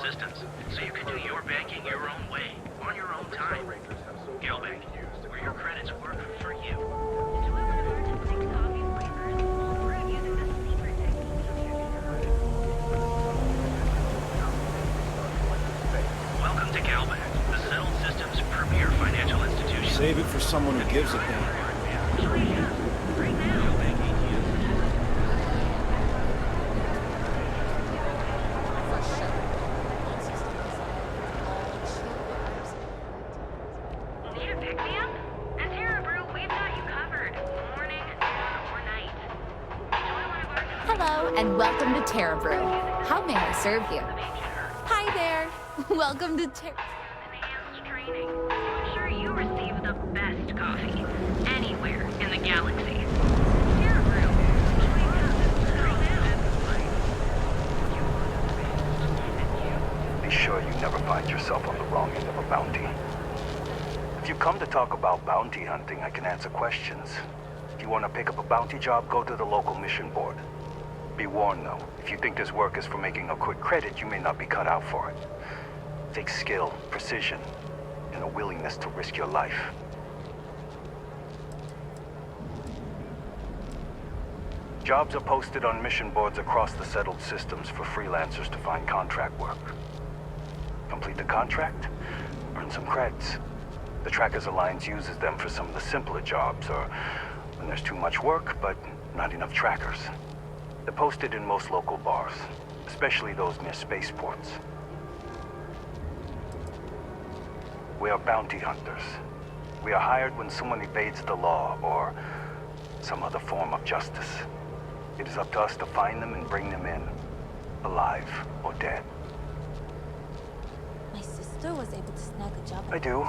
systems, so you can do your banking your own way, on your own time. Galbank, where your credits work for you. Welcome to Galbank, the settled systems premier financial institution. Save it for someone who gives a damn. Hello, and welcome to Terra Brew. How may I serve you? Hi there. Welcome to Terra... Enhanced training to ensure you receive the best coffee anywhere in the galaxy. Terra Brew. Be sure you never find yourself on the wrong end of a bounty. If you come to talk about bounty hunting, I can answer questions. If you want to pick up a bounty job, go to the local mission board. Be warned, though, if you think this work is for making a quick credit, you may not be cut out for it. It takes skill, precision, and a willingness to risk your life. Jobs are posted on mission boards across the settled systems for freelancers to find contract work. Complete the contract, earn some creds. The Trackers Alliance uses them for some of the simpler jobs, or when there's too much work, but not enough trackers. They're posted in most local bars, especially those near spaceports. We are bounty hunters. We are hired when someone evades the law or some other form of justice. It is up to us to find them and bring them in, alive or dead. My sister was able to snag a job. I do,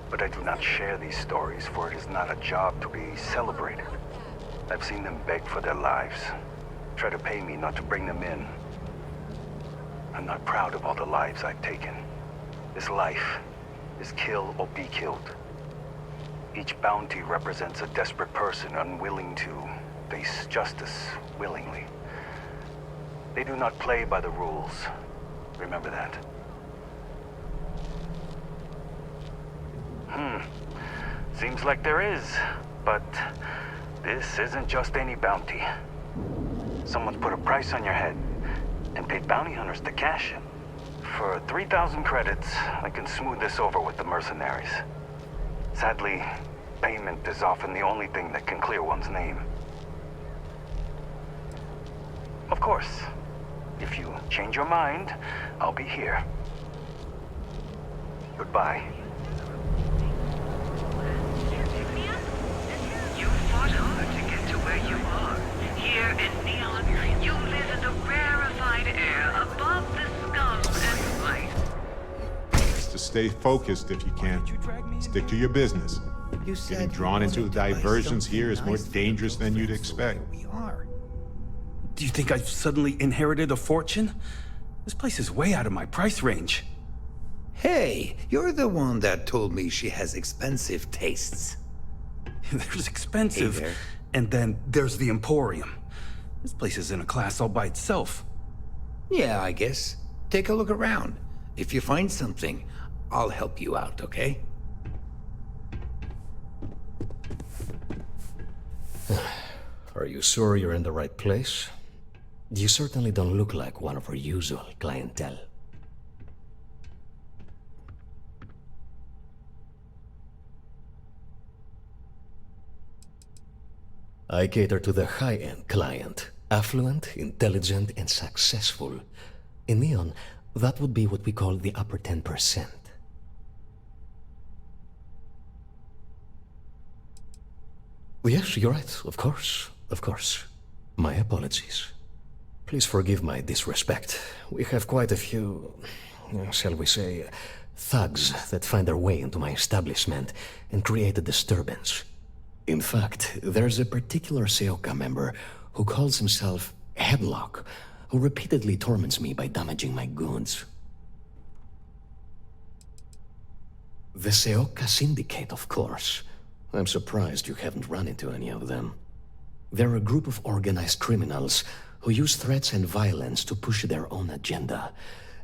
but I do not share these stories, for it is not a job to be celebrated. I've seen them beg for their lives. Try to pay me not to bring them in. I'm not proud of all the lives I've taken. This life is kill or be killed. Each bounty represents a desperate person unwilling to face justice willingly. They do not play by the rules. Remember that. Seems like there is, but this isn't just any bounty. Someone's put a price on your head and paid bounty hunters to cash it. For 3,000 credits, I can smooth this over with the mercenaries. Sadly, payment is often the only thing that can clear one's name. Of course, if you change your mind, I'll be here. Goodbye. You fought hard to get to where you are. Here in Neon, you live in the rarefied air above the scum and light. Just to stay focused if you can. Stick to your business. Getting drawn into diversions here is more dangerous than you'd expect. Do you think I've suddenly inherited a fortune? This place is way out of my price range. Hey, you're the one that told me she has expensive tastes. There's expensive, Hey there. and then there's the Emporium. This place is in a class all by itself. Yeah, I guess. Take a look around. If you find something, I'll help you out, okay? Are you sure you're in the right place? You certainly don't look like one of our usual clientele. I cater to the high-end client. Affluent, intelligent, and successful. In Neon, that would be what we call the upper 10%. Yes, you're right. Of course. Of course. My apologies. Please forgive my disrespect. We have quite a few, shall we say, thugs that find their way into my establishment and create a disturbance. In fact, there's a particular Seoka member who calls himself Headlock, who repeatedly torments me by damaging my goods. The Seoka Syndicate, of course. I'm surprised you haven't run into any of them. They're a group of organized criminals who use threats and violence to push their own agenda.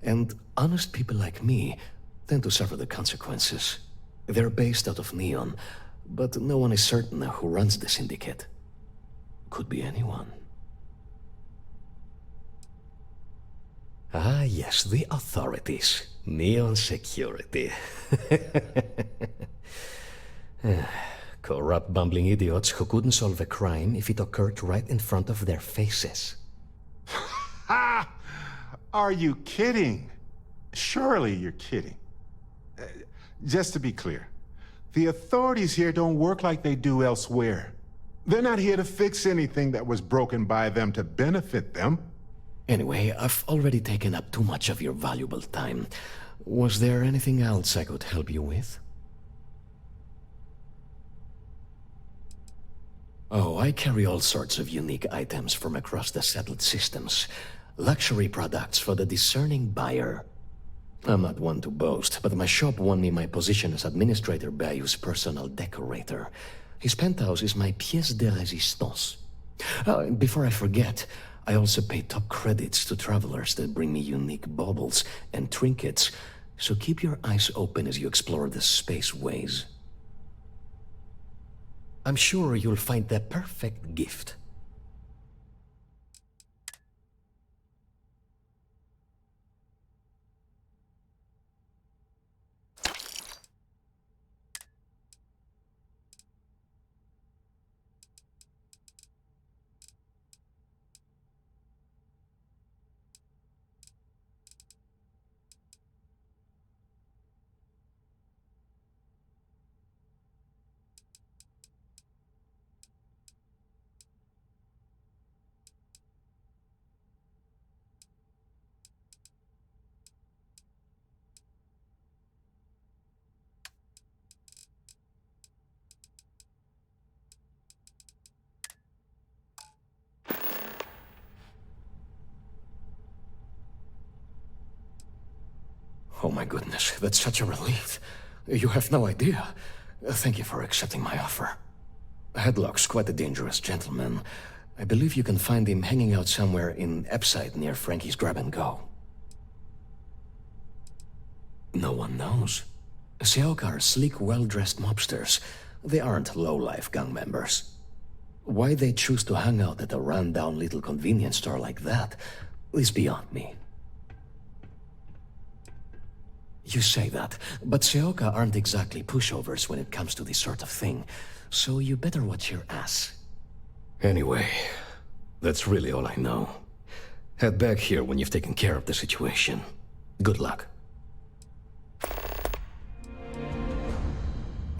And honest people like me tend to suffer the consequences. They're based out of Neon, but no one is certain who runs the syndicate. Could be anyone. Ah, yes, the authorities. Neon Security. Corrupt, bumbling idiots who couldn't solve a crime if it occurred right in front of their faces. Ha! Are you kidding? Surely you're kidding. Just to be clear, the authorities here don't work like they do elsewhere. They're not here to fix anything that was broken by them to benefit them. Anyway, I've already taken up too much of your valuable time. Was there anything else I could help you with? Oh, I carry all sorts of unique items from across the settled systems. Luxury products for the discerning buyer. I'm not one to boast, but my shop won me my position as Administrator Bayou's personal decorator. His penthouse is my pièce de résistance. Before I forget, I also pay top credits to travelers that bring me unique baubles and trinkets, so keep your eyes open as you explore the spaceways. I'm sure you'll find the perfect gift. Oh my goodness, that's such a relief. You have no idea. Thank you for accepting my offer. Headlock's quite a dangerous gentleman. I believe you can find him hanging out somewhere in Epside near Frankie's Grab and Go. No one knows. Seoka are sleek, well-dressed mobsters. They aren't low-life gang members. Why they choose to hang out at a run-down little convenience store like that is beyond me. You say that, but Seoka aren't exactly pushovers when it comes to this sort of thing, so you better watch your ass. Anyway, that's really all I know. Head back here when you've taken care of the situation. Good luck.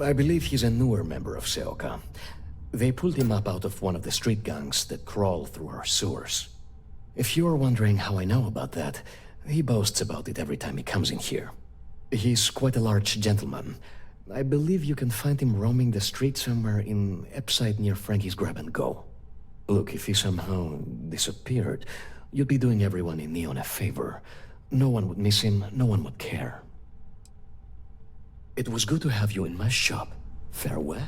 I believe he's a newer member of Seoka. They pulled him up out of one of the street gangs that crawl through our sewers. If you're wondering how I know about that, he boasts about it every time he comes in here. He's quite a large gentleman. I believe you can find him roaming the street somewhere in Epside near Frankie's Grab and Go. Look, if he somehow disappeared, you'd be doing everyone in Neon a favor. No one would miss him, no one would care. It was good to have you in my shop. Farewell.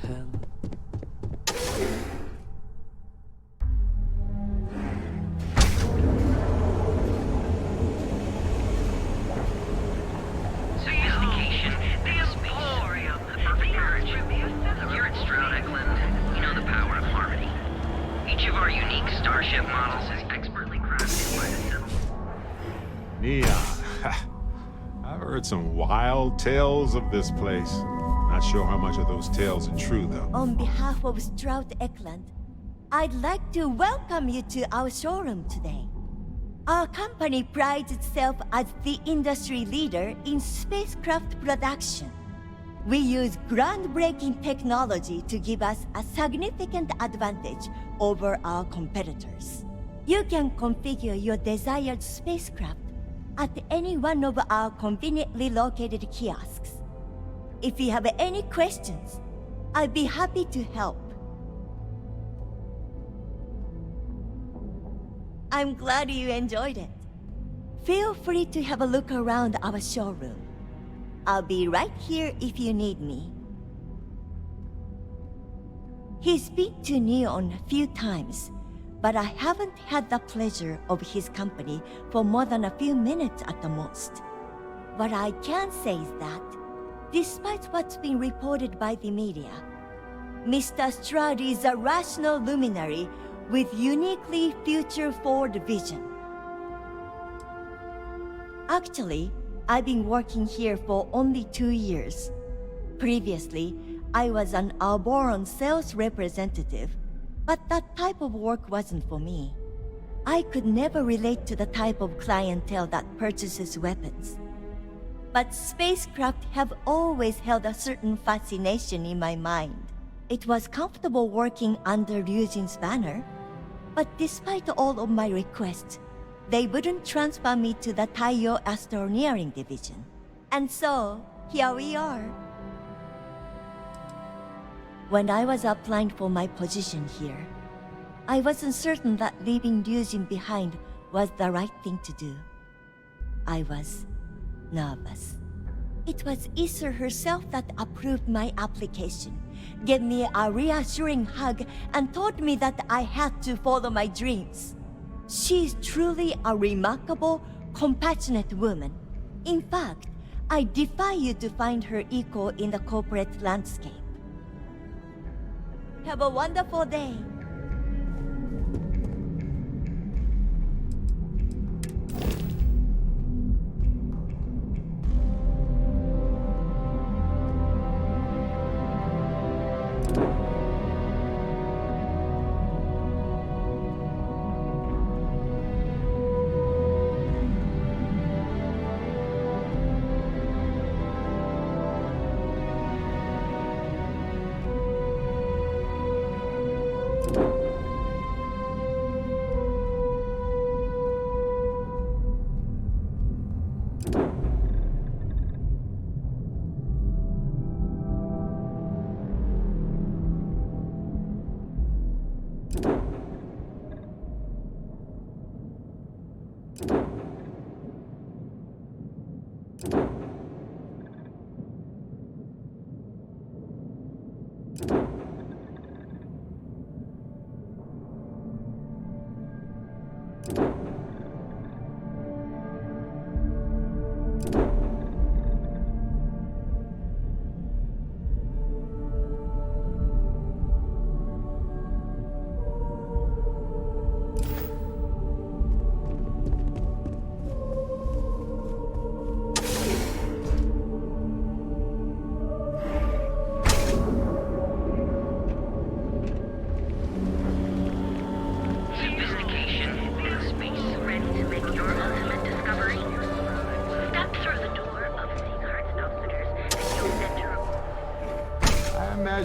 Starship models is expertly crafted by the civil. Neon. I've heard some wild tales of this place. Not sure how much of those tales are true, though. On behalf of Stroud Eklund, I'd like to welcome you to our showroom today. Our company prides itself as the industry leader in spacecraft production. We use groundbreaking technology to give us a significant advantage over our competitors. You can configure your desired spacecraft at any one of our conveniently located kiosks. If you have any questions, I'd be happy to help. I'm glad you enjoyed it. Feel free to have a look around our showroom. I'll be right here if you need me. He's been to Neon a few times, but I haven't had the pleasure of his company for more than a few minutes at the most. What I can say is that, despite what's been reported by the media, Mr. Stroud is a rational luminary with uniquely future-forward vision. Actually, I've been working here for only 2 years. Previously, I was an Arboron sales representative, but that type of work wasn't for me. I could never relate to the type of clientele that purchases weapons. But spacecraft have always held a certain fascination in my mind. It was comfortable working under Ryujin's banner, but despite all of my requests, they wouldn't transfer me to the Taiyo Astroneering Division. And so, here we are. When I was applying for my position here, I wasn't certain that leaving Ryujin behind was the right thing to do. I was nervous. It was Issa herself that approved my application, gave me a reassuring hug, and told me that I had to follow my dreams. She's truly a remarkable, compassionate woman. In fact, I defy you to find her equal in the corporate landscape. Have a wonderful day.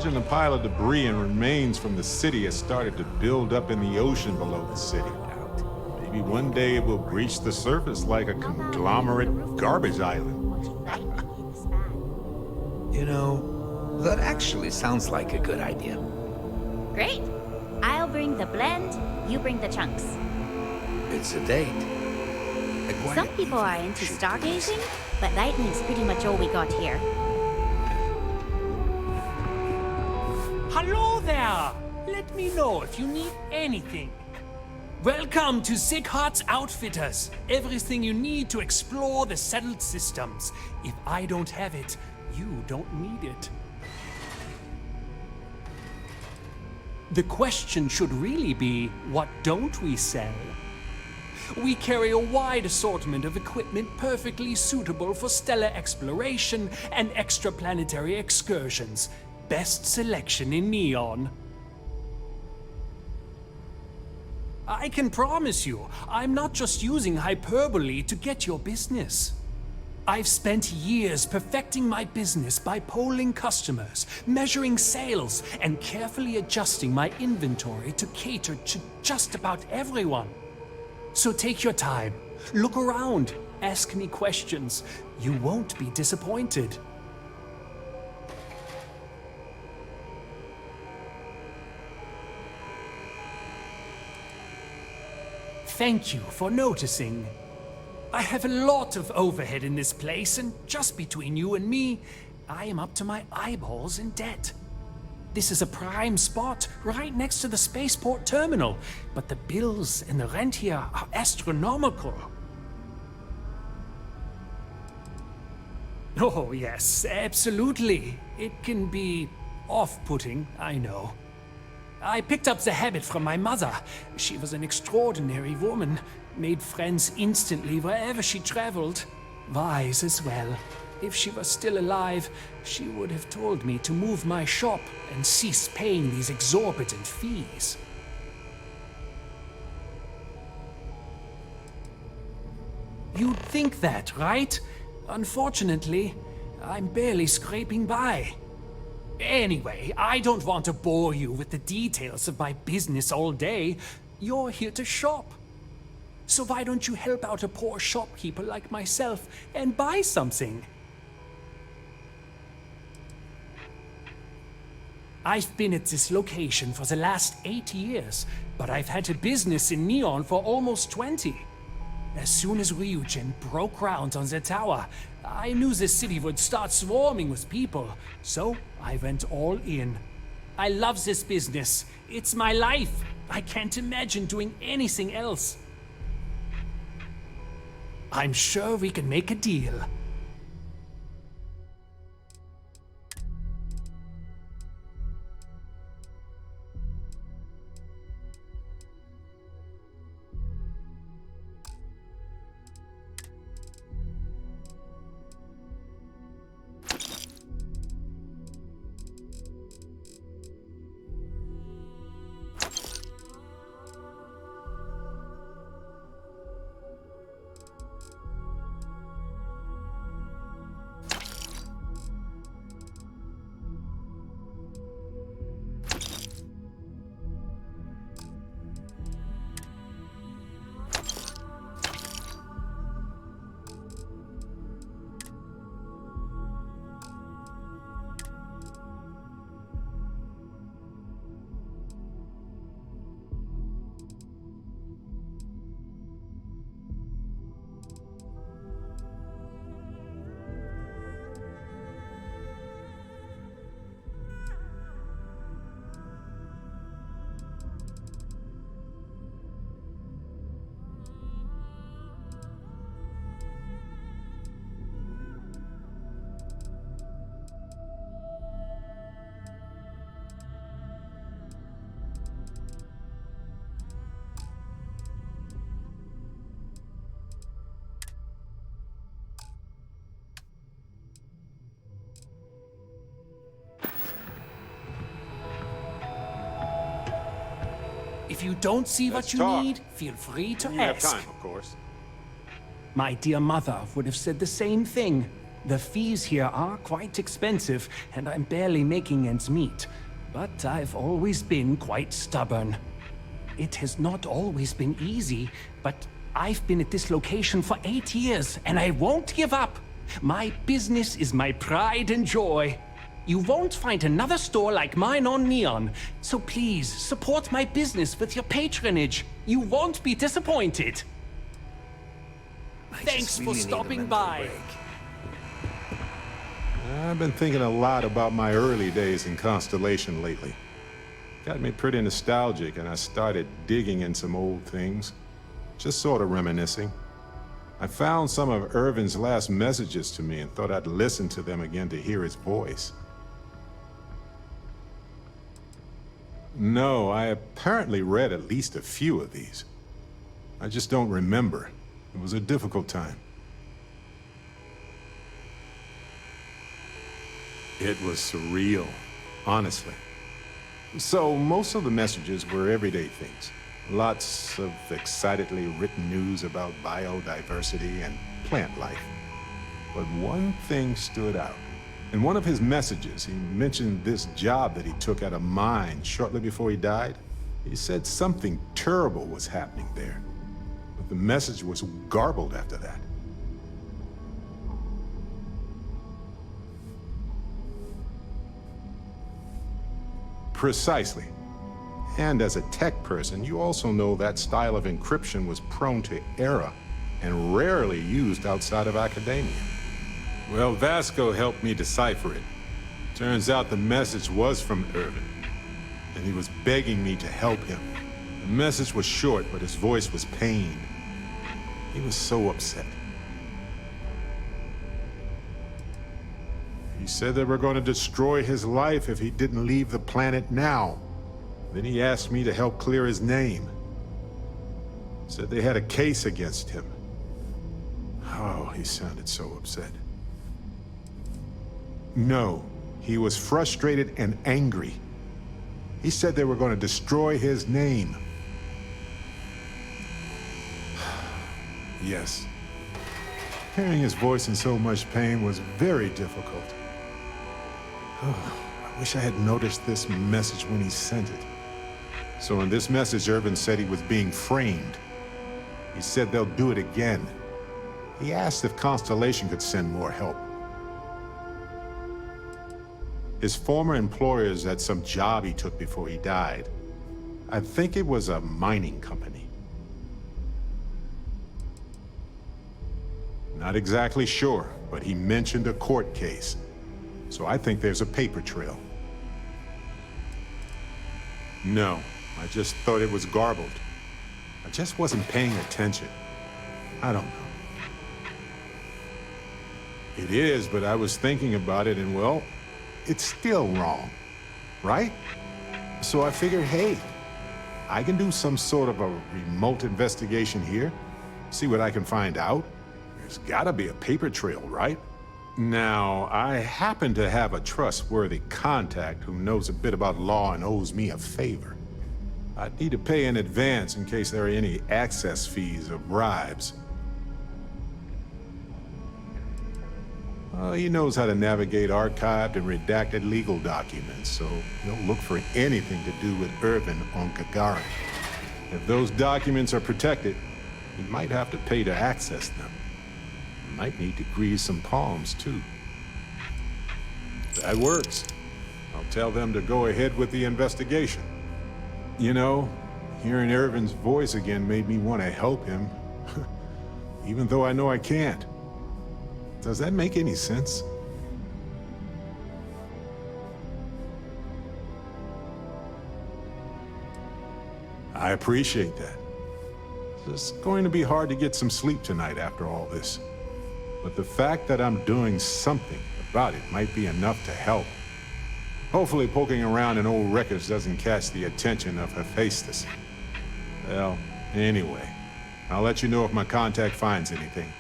The pile of debris and remains from the city has started to build up in the ocean below the city. Maybe one day it will breach the surface like a conglomerate garbage island. You know, that actually sounds like a good idea. Great. I'll bring the blend, you bring the chunks. It's a date. Some people are into stargazing, but lightning's pretty much all we got here. Hello there! Let me know if you need anything. Welcome to Sick Heart's Outfitters. Everything you need to explore the settled systems. If I don't have it, you don't need it. The question should really be, what don't we sell? We carry a wide assortment of equipment perfectly suitable for stellar exploration and extraplanetary excursions. Best selection in Neon. I can promise you, I'm not just using hyperbole to get your business. I've spent years perfecting my business by polling customers, measuring sales, and carefully adjusting my inventory to cater to just about everyone. So take your time, look around, ask me questions. You won't be disappointed. Thank you for noticing. I have a lot of overhead in this place, and just between you and me, I am up to my eyeballs in debt. This is a prime spot, right next to the spaceport terminal. But the bills and the rent here are astronomical. Oh, yes, absolutely. It can be off-putting, I know. I picked up the habit from my mother. She was an extraordinary woman, made friends instantly wherever she traveled. Wise as well. If she was still alive, she would have told me to move my shop and cease paying these exorbitant fees. You'd think that, right? Unfortunately, I'm barely scraping by. Anyway, I don't want to bore you with the details of my business all day. You're here to shop. So why don't you help out a poor shopkeeper like myself and buy something? I've been at this location for the last 8 years, but I've had a business in Neon for almost 20. As soon as Ryujin broke ground on the tower, I knew the city would start swarming with people, so I went all in. I love this business. It's my life. I can't imagine doing anything else. I'm sure we can make a deal. If you don't see what you need, feel free to ask. Have time, of course. My dear mother would have said the same thing. The fees here are quite expensive, and I'm barely making ends meet. But I've always been quite stubborn. It has not always been easy, but I've been at this location for 8 years, and I won't give up. My business is my pride and joy. You won't find another store like mine on Neon, so please support my business with your patronage. You won't be disappointed. Thanks for stopping by. I've been thinking a lot about my early days in Constellation lately. Got me pretty nostalgic, and I started digging in some old things. Just sort of reminiscing. I found some of Irvin's last messages to me and thought I'd listen to them again to hear his voice. No, I apparently read at least a few of these. I just don't remember. It was a difficult time. It was surreal, honestly. So most of the messages were everyday things. Lots of excitedly written news about biodiversity and plant life. But one thing stood out. In one of his messages, he mentioned this job that he took at a mine shortly before he died. He said something terrible was happening there. But the message was garbled after that. Precisely. And as a tech person, you also know that style of encryption was prone to error and rarely used outside of academia. Well, Vasco helped me decipher it. Turns out the message was from Irvin. and he was begging me to help him. The message was short, but his voice was pained. He was so upset. He said they were going to destroy his life if he didn't leave the planet now. Then he asked me to help clear his name. Said they had a case against him. Oh, he sounded so upset. No, he was frustrated and angry. He said they were going to destroy his name. Yes. Hearing his voice in so much pain was very difficult. Oh, I wish I had noticed this message when he sent it. So in this message, Irvin said he was being framed. He said they'll do it again. He asked if Constellation could send more help. His former employers had some job he took before he died. I think it was a mining company. Not exactly sure, but he mentioned a court case. So I think there's a paper trail. No, I just thought it was garbled. I just wasn't paying attention. I don't know. It is, but I was thinking about it and, well, it's still wrong, right? So I figured, hey, I can do some sort of a remote investigation here, see what I can find out. There's gotta be a paper trail, right? Now, I happen to have a trustworthy contact who knows a bit about law and owes me a favor. I'd need to pay in advance in case there are any access fees or bribes. He knows how to navigate archived and redacted legal documents, so he'll look for anything to do with Irvin on Gagarin. If those documents are protected, he might have to pay to access them. He might need to grease some palms, too. That works. I'll tell them to go ahead with the investigation. You know, hearing Irvin's voice again made me want to help him, even though I know I can't. Does that make any sense? I appreciate that. It's going to be hard to get some sleep tonight after all this. But the fact that I'm doing something about it might be enough to help. Hopefully poking around in old records doesn't catch the attention of Hephaestus. Well, anyway, I'll let you know if my contact finds anything.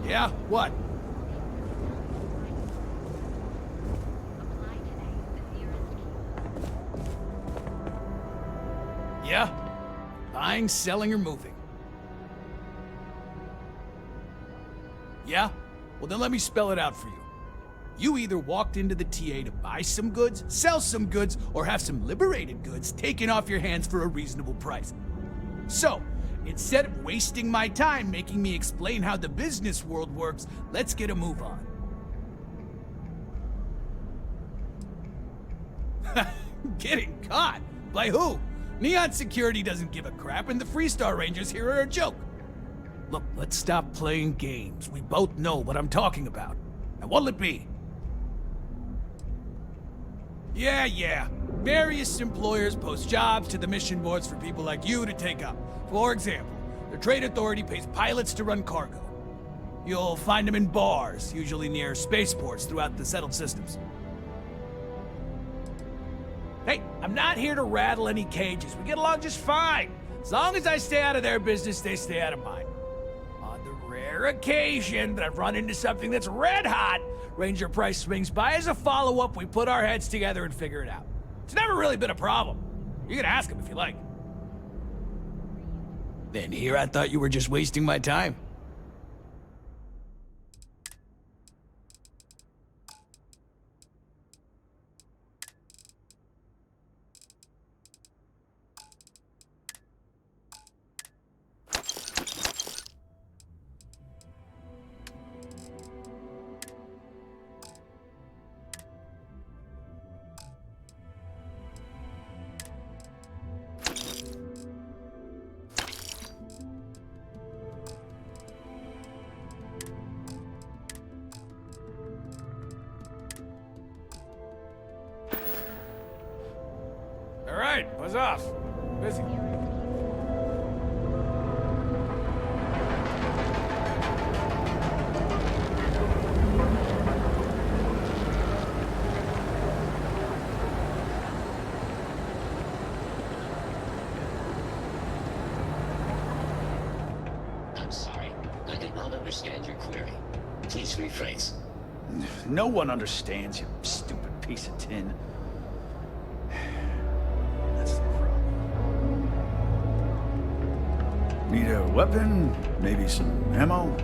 Yeah? What? Yeah? Buying, selling, or moving? Yeah? Well, then let me spell it out for you. You either walked into the TA to buy some goods, sell some goods, or have some liberated goods taken off your hands for a reasonable price. So, instead of wasting my time making me explain how the business world works, let's get a move on. Getting caught? By who? Neon Security doesn't give a crap, and the Freestar Rangers here are a joke. Look, let's stop playing games. We both know what I'm talking about. Now, what'll it be? Yeah. Various employers post jobs to the mission boards for people like you to take up. For example, the Trade Authority pays pilots to run cargo. You'll find them in bars, usually near spaceports throughout the settled systems. Hey, I'm not here to rattle any cages. We get along just fine. As long as I stay out of their business, they stay out of mine. On the rare occasion that I've run into something that's red hot, Ranger Price swings by as a follow-up, we put our heads together and figure it out. It's never really been a problem. You can ask him if you like. Then here I thought you were just wasting my time. Where's he? I'm sorry. I did not understand your query. Please rephrase. No one understands, you stupid piece of tin. That's the problem. Need a weapon? Maybe some ammo?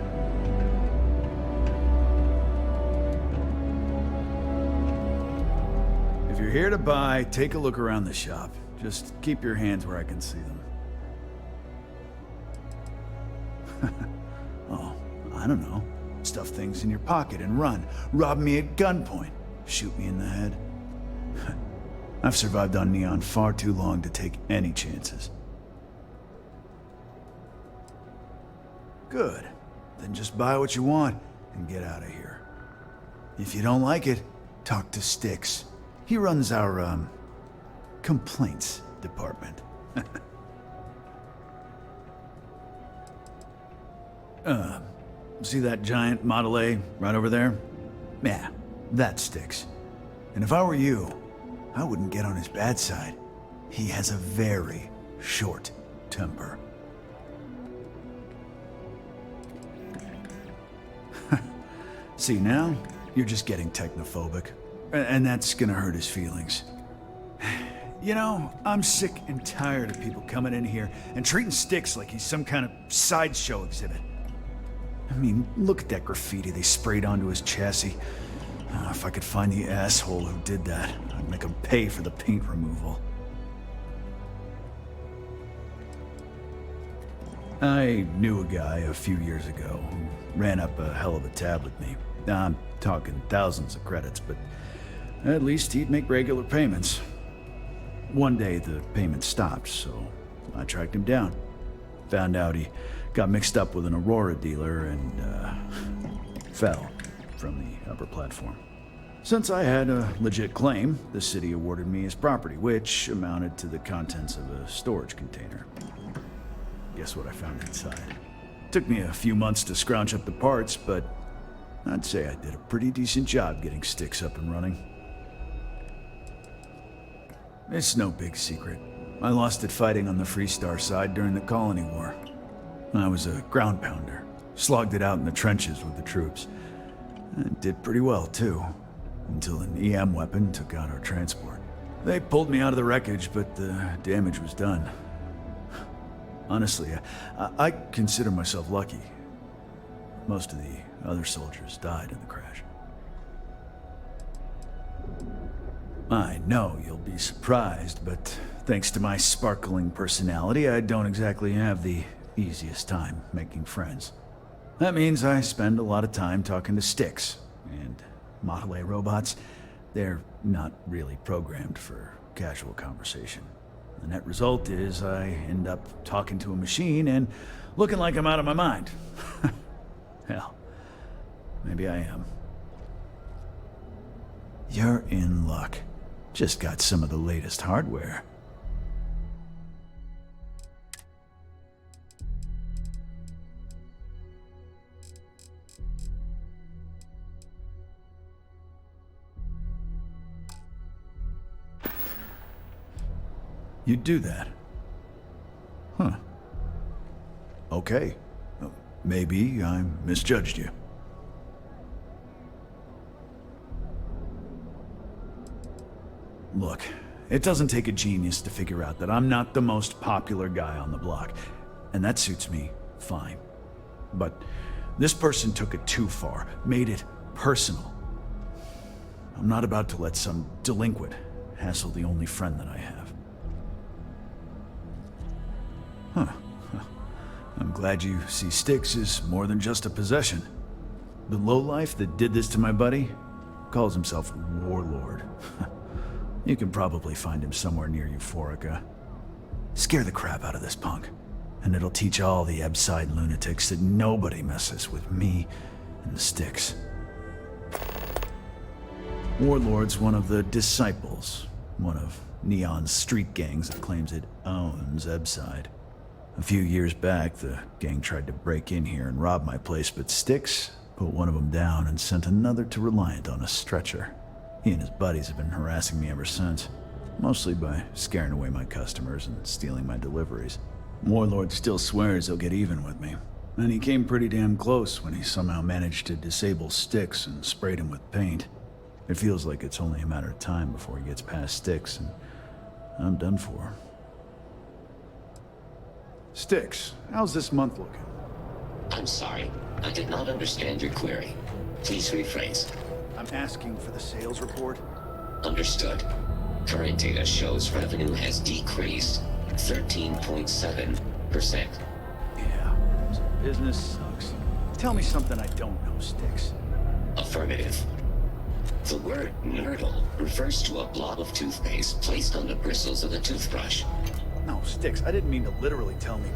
If you're here to buy, take a look around the shop. Just keep your hands where I can see them. Oh, I don't know. Stuff things in your pocket and run. Rob me at gunpoint. Shoot me in the head. I've survived on Neon far too long to take any chances. Good. Then just buy what you want and get out of here. If you don't like it, talk to Styx. He runs our, complaints department. See that giant Model A right over there? Yeah, that Styx. And if I were you, I wouldn't get on his bad side. He has a very short temper. See, now, you're just getting technophobic. And that's gonna hurt his feelings. You know, I'm sick and tired of people coming in here and treating Styx like he's some kind of sideshow exhibit. I mean, look at that graffiti they sprayed onto his chassis. If I could find the asshole who did that, I'd make him pay for the paint removal. I knew a guy a few years ago who ran up a hell of a tab with me. I'm talking thousands of credits, but at least he'd make regular payments. One day the payment stopped, so I tracked him down. Found out he got mixed up with an Aurora dealer and fell from the upper platform. Since I had a legit claim, the city awarded me his property, which amounted to the contents of a storage container. Guess what I found inside? Took me a few months to scrounge up the parts, but I'd say I did a pretty decent job getting Styx up and running. It's no big secret. I lost it fighting on the Freestar side during the Colony War. I was a ground pounder. Slogged it out in the trenches with the troops. And did pretty well, too. Until an EM weapon took out our transport. They pulled me out of the wreckage, but the damage was done. Honestly, I consider myself lucky. Most of the other soldiers died in the crash. I know you'll be surprised, but thanks to my sparkling personality, I don't exactly have the easiest time making friends. That means I spend a lot of time talking to Styx, and Model A robots, they're not really programmed for casual conversation. The net result is I end up talking to a machine and looking like I'm out of my mind. Hell, maybe I am. You're in luck. Just got some of the latest hardware. You'd do that? Huh. Okay. Maybe I misjudged you. Look, it doesn't take a genius to figure out that I'm not the most popular guy on the block, and that suits me fine. But this person took it too far, made it personal. I'm not about to let some delinquent hassle the only friend that I have. Huh. I'm glad you see Styx as more than just a possession. The lowlife that did this to my buddy calls himself Warlord. You can probably find him somewhere near Euphorica. Scare the crap out of this punk, and it'll teach all the Ebside lunatics that nobody messes with me and the Styx. Warlord's one of the disciples, one of Neon's street gangs that claims it owns Ebside. A few years back, the gang tried to break in here and rob my place, but Styx put one of them down and sent another to Reliant on a stretcher. He and his buddies have been harassing me ever since, mostly by scaring away my customers and stealing my deliveries. Warlord still swears he'll get even with me, and he came pretty damn close when he somehow managed to disable Styx and sprayed him with paint. It feels like it's only a matter of time before he gets past Styx, and I'm done for. Styx, how's this month looking? I'm sorry. I did not understand your query. Please rephrase. I'm asking for the sales report. Understood. Current data shows revenue has decreased 13.7%. Yeah, so business sucks. Tell me something I don't know, Styx. Affirmative. The word nurdle refers to a blob of toothpaste placed on the bristles of a toothbrush. No, Styx, I didn't mean to literally tell me.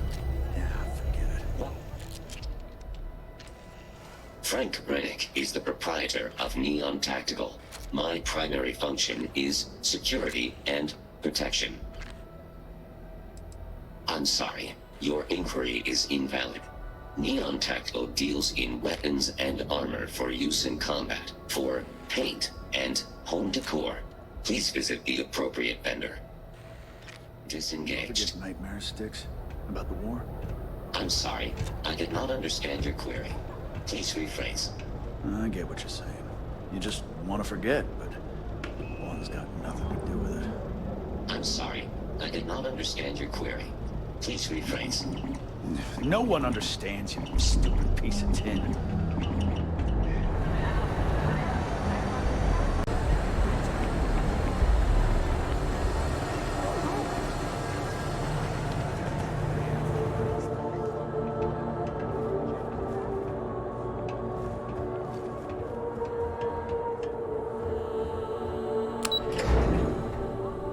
Yeah, forget it. Frank Rennick is the proprietor of Neon Tactical. My primary function is security and protection. I'm sorry, your inquiry is invalid. Neon Tactical deals in weapons and armor for use in combat, for paint and home decor. Please visit the appropriate vendor. Disengaged. Nightmares, Styx? About the war? I'm sorry, I did not understand your query. Please rephrase. I get what you're saying. You just want to forget, but one's got nothing to do with it. I'm sorry, I did not understand your query. Please rephrase. No one understands you, you stupid piece of tin.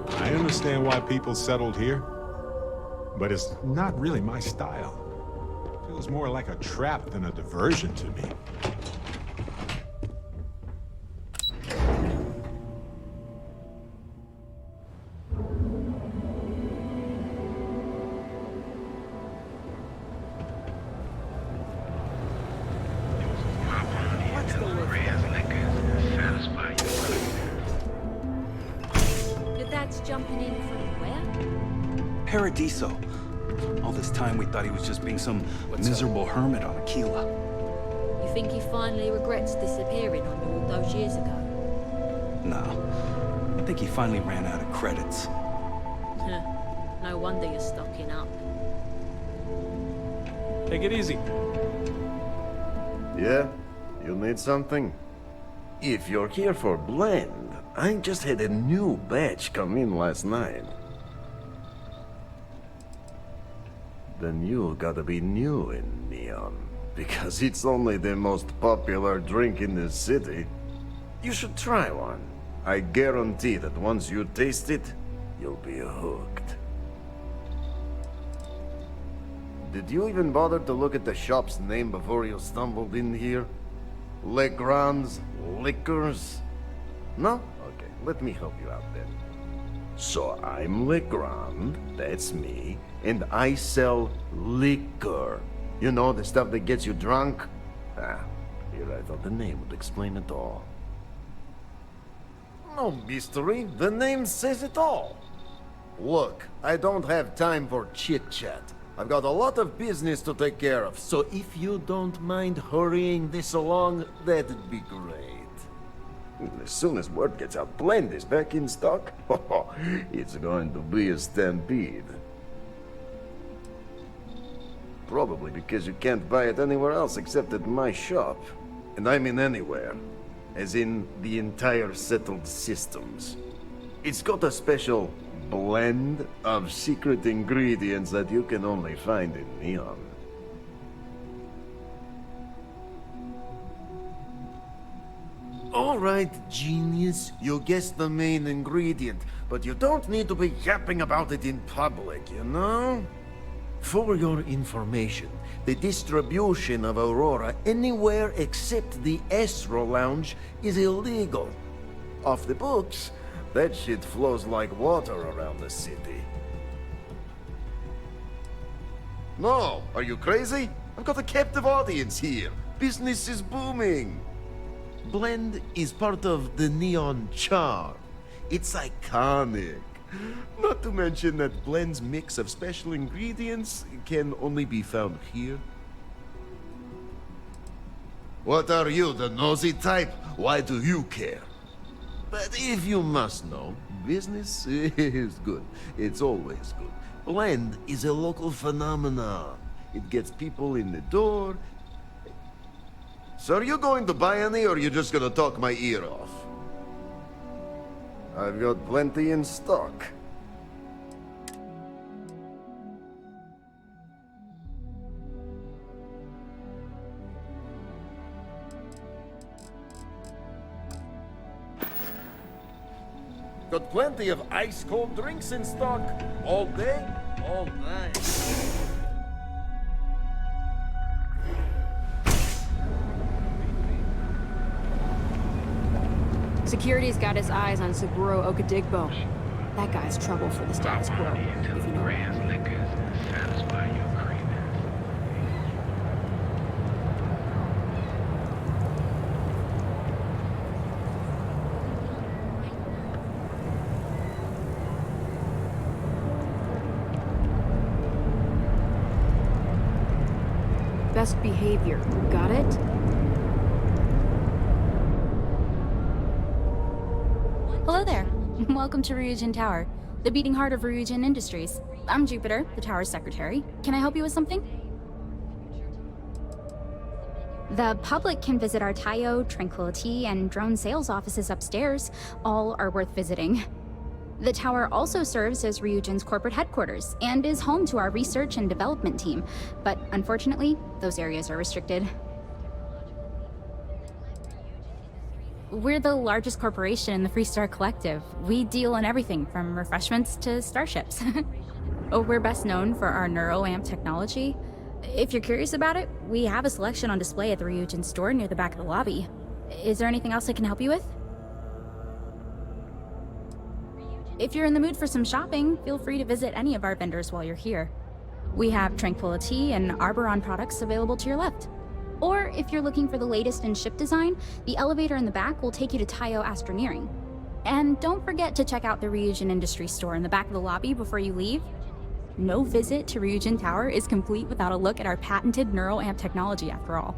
I understand why people settled here, but it's not really my style. It feels more like a trap than a diversion to me. Your dad's jumping in from where? Paradiso. All this time we thought he was just being some miserable hermit on Aquila. You think he finally regrets disappearing on you all those years ago? No. I think he finally ran out of credits. No wonder you're stocking up. Take it easy. Yeah? You need something? If you're here for blend, I just had a new batch come in last night. Then you gotta be new in Neon, because it's only the most popular drink in the city. You should try one. I guarantee that once you taste it, you'll be hooked. Did you even bother to look at the shop's name before you stumbled in here? Legrand's Liquors? No? Okay, let me help you out then. So I'm Legrand, that's me, and I sell liquor. You know, the stuff that gets you drunk? Here I thought the name would explain it all. No mystery, the name says it all. Look, I don't have time for chit-chat. I've got a lot of business to take care of, so if you don't mind hurrying this along, that'd be great. As soon as word gets out, Blend is back in stock. It's going to be a stampede. Probably because you can't buy it anywhere else except at my shop. And I mean anywhere. As in the entire settled systems. It's got a special blend of secret ingredients that you can only find in Neon. All right, genius, you guessed the main ingredient, but you don't need to be yapping about it in public, you know? For your information, the distribution of Aurora anywhere except the Astro Lounge is illegal. Off the books, That shit flows like water around the city. No, are you crazy? I've got a captive audience here. Business is booming. Blend is part of the neon charm. It's iconic. Not to mention that Blend's mix of special ingredients can only be found here. What are you, the nosy type? Why do you care? But if you must know, business is good. It's always good. Blend is a local phenomenon. It gets people in the door. So are you going to buy any, or are you just gonna talk my ear off? I've got plenty in stock. Got plenty of ice-cold drinks in stock. All day, all night. Security's got his eyes on Saburo Okadigbo. That guy's trouble for the status quo, if you know. Best behavior. Got it? Hello there. Welcome to Ryujin Tower, the beating heart of Ryujin Industries. I'm Jupiter, the tower's secretary. Can I help you with something? The public can visit our Taiyo, Tranquility, and drone sales offices upstairs. All are worth visiting. The tower also serves as Ryujin's corporate headquarters and is home to our research and development team, but unfortunately, those areas are restricted. We're the largest corporation in the Freestar Collective. We deal in everything from refreshments to starships. We're best known for our neuroamp technology. If you're curious about it, we have a selection on display at the Ryujin store near the back of the lobby. Is there anything else I can help you with? If you're in the mood for some shopping, feel free to visit any of our vendors while you're here. We have Tranquility and Arboron products available to your left. Or if you're looking for the latest in ship design, the elevator in the back will take you to Taiyo Astroneering. And don't forget to check out the Ryujin Industry store in the back of the lobby before you leave. No visit to Ryujin Tower is complete without a look at our patented neuroamp technology, after all.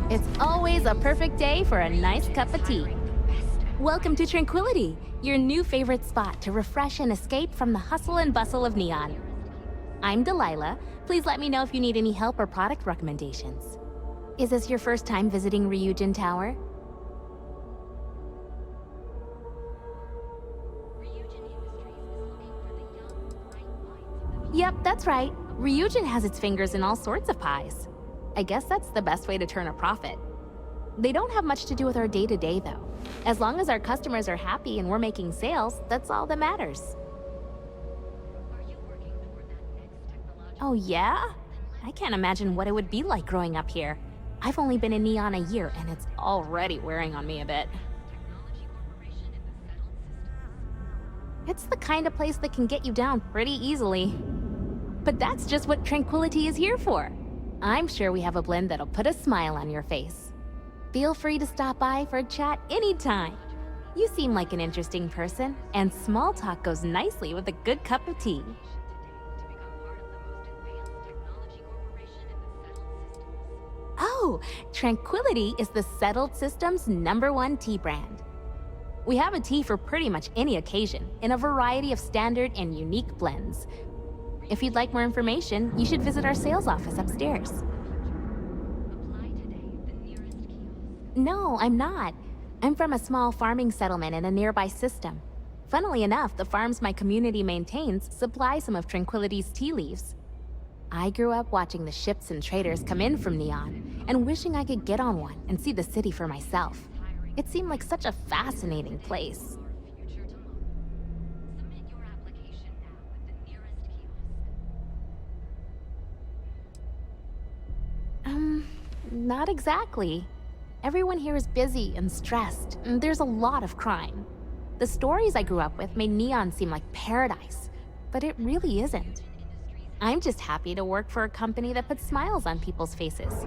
It's always a perfect day for a nice cup of tea. Welcome to Tranquility, your new favorite spot to refresh and escape from the hustle and bustle of Neon. I'm Delilah. Please let me know if you need any help or product recommendations. Is this your first time visiting Ryujin Tower? Yep, that's right. Ryujin has its fingers in all sorts of pies. I guess that's the best way to turn a profit. They don't have much to do with our day-to-day, though. As long as our customers are happy and we're making sales, that's all that matters. Oh yeah? I can't imagine what it would be like growing up here. I've only been in Neon a year, and it's already wearing on me a bit. It's the kind of place that can get you down pretty easily. But that's just what Tranquility is here for. I'm sure we have a blend that'll put a smile on your face. Feel free to stop by for a chat anytime. You seem like an interesting person, and small talk goes nicely with a good cup of tea. Oh, Tranquility is the Settled System's #1 tea brand. We have a tea for pretty much any occasion, in a variety of standard and unique blends. If you'd like more information, you should visit our sales office upstairs. No, I'm not. I'm from a small farming settlement in a nearby system. Funnily enough, the farms my community maintains supply some of Tranquility's tea leaves. I grew up watching the ships and traders come in from Neon, and wishing I could get on one and see the city for myself. It seemed like such a fascinating place. Not exactly. Everyone here is busy and stressed, and there's a lot of crime. The stories I grew up with made Neon seem like paradise, but it really isn't. I'm just happy to work for a company that puts smiles on people's faces.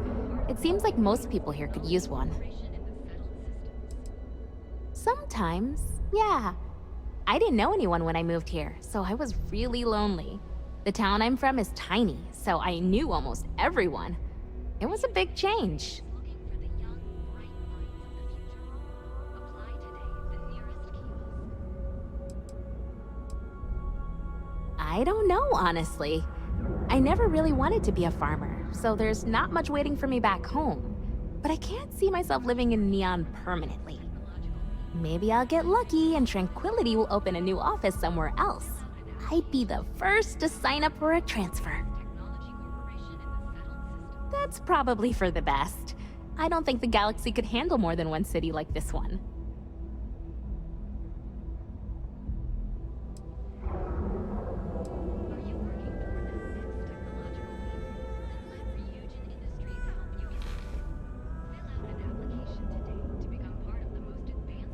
It seems like most people here could use one. Sometimes, yeah. I didn't know anyone when I moved here, so I was really lonely. The town I'm from is tiny, so I knew almost everyone. It was a big change. I don't know, honestly. I never really wanted to be a farmer, so there's not much waiting for me back home. But I can't see myself living in Neon permanently. Maybe I'll get lucky and Tranquility will open a new office somewhere else. I'd be the first to sign up for a transfer. That's probably for the best. I don't think the galaxy could handle more than one city like this one.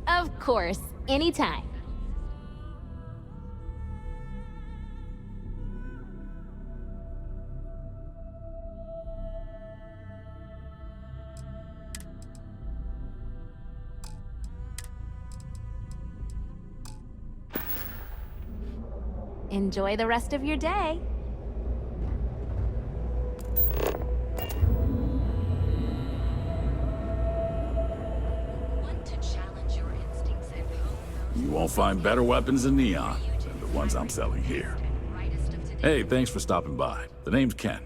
Of course, anytime. Enjoy the rest of your day. You won't find better weapons than Neon than the ones I'm selling here. Hey, thanks for stopping by. The name's Ken.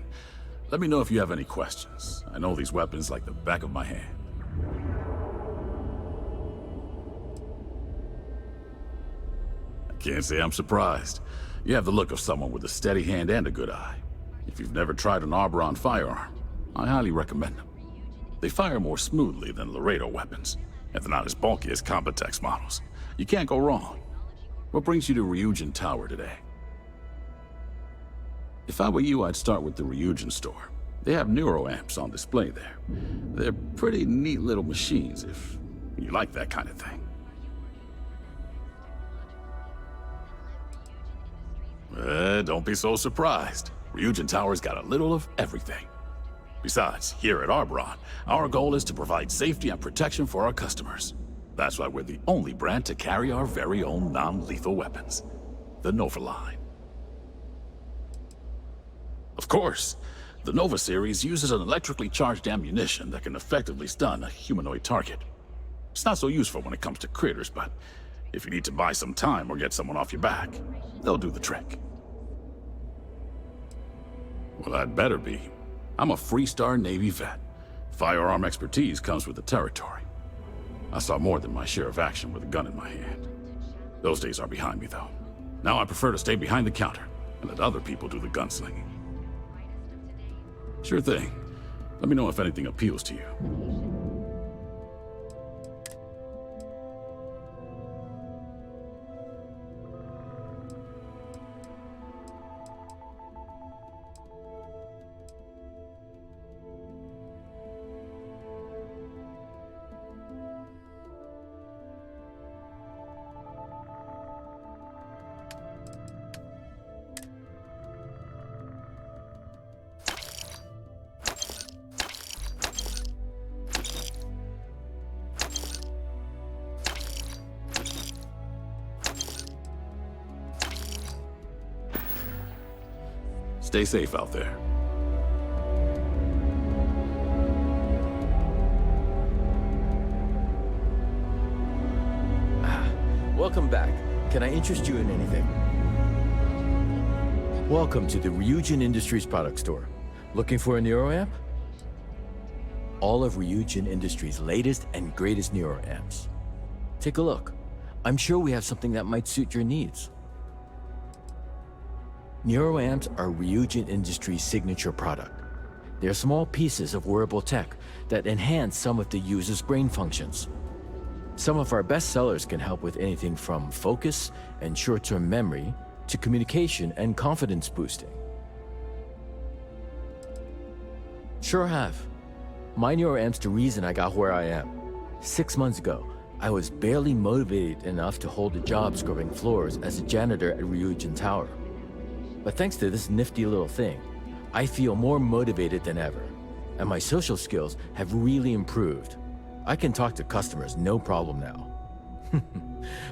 Let me know if you have any questions. I know these weapons like the back of my hand. I can't say I'm surprised. You have the look of someone with a steady hand and a good eye. If you've never tried an Arboron firearm, I highly recommend them. They fire more smoothly than Laredo weapons, and they're not as bulky as Combatex models. You can't go wrong. What brings you to Ryujin Tower today? If I were you, I'd start with the Ryujin store. They have neuroamps on display there. They're pretty neat little machines if you like that kind of thing. Don't be so surprised. Ryujin Tower's got a little of everything. Besides, here at Arboron, our goal is to provide safety and protection for our customers. That's why we're the only brand to carry our very own non-lethal weapons, the Nova line. Of course, the Nova series uses an electrically charged ammunition that can effectively stun a humanoid target. It's not so useful when it comes to critters, but if you need to buy some time or get someone off your back, they'll do the trick. Well, I'd better be. I'm a Freestar Navy vet. Firearm expertise comes with the territory. I saw more than my share of action with a gun in my hand. Those days are behind me, though. Now I prefer to stay behind the counter and let other people do the gunslinging. Sure thing. Let me know if anything appeals to you. Stay safe out there. Welcome back. Can I interest you in anything? Welcome to the Ryujin Industries product store. Looking for a neuroamp? All of Ryujin Industries' latest and greatest neuroamps. Take a look. I'm sure we have something that might suit your needs. Neuroamps are Ryujin Industries' signature product. They're small pieces of wearable tech that enhance some of the user's brain functions. Some of our best sellers can help with anything from focus and short-term memory to communication and confidence boosting. Sure have. My neuroamp's the reason I got where I am. 6 months ago, I was barely motivated enough to hold a job scrubbing floors as a janitor at Ryujin Tower. But thanks to this nifty little thing, I feel more motivated than ever, and my social skills have really improved. I can talk to customers no problem now.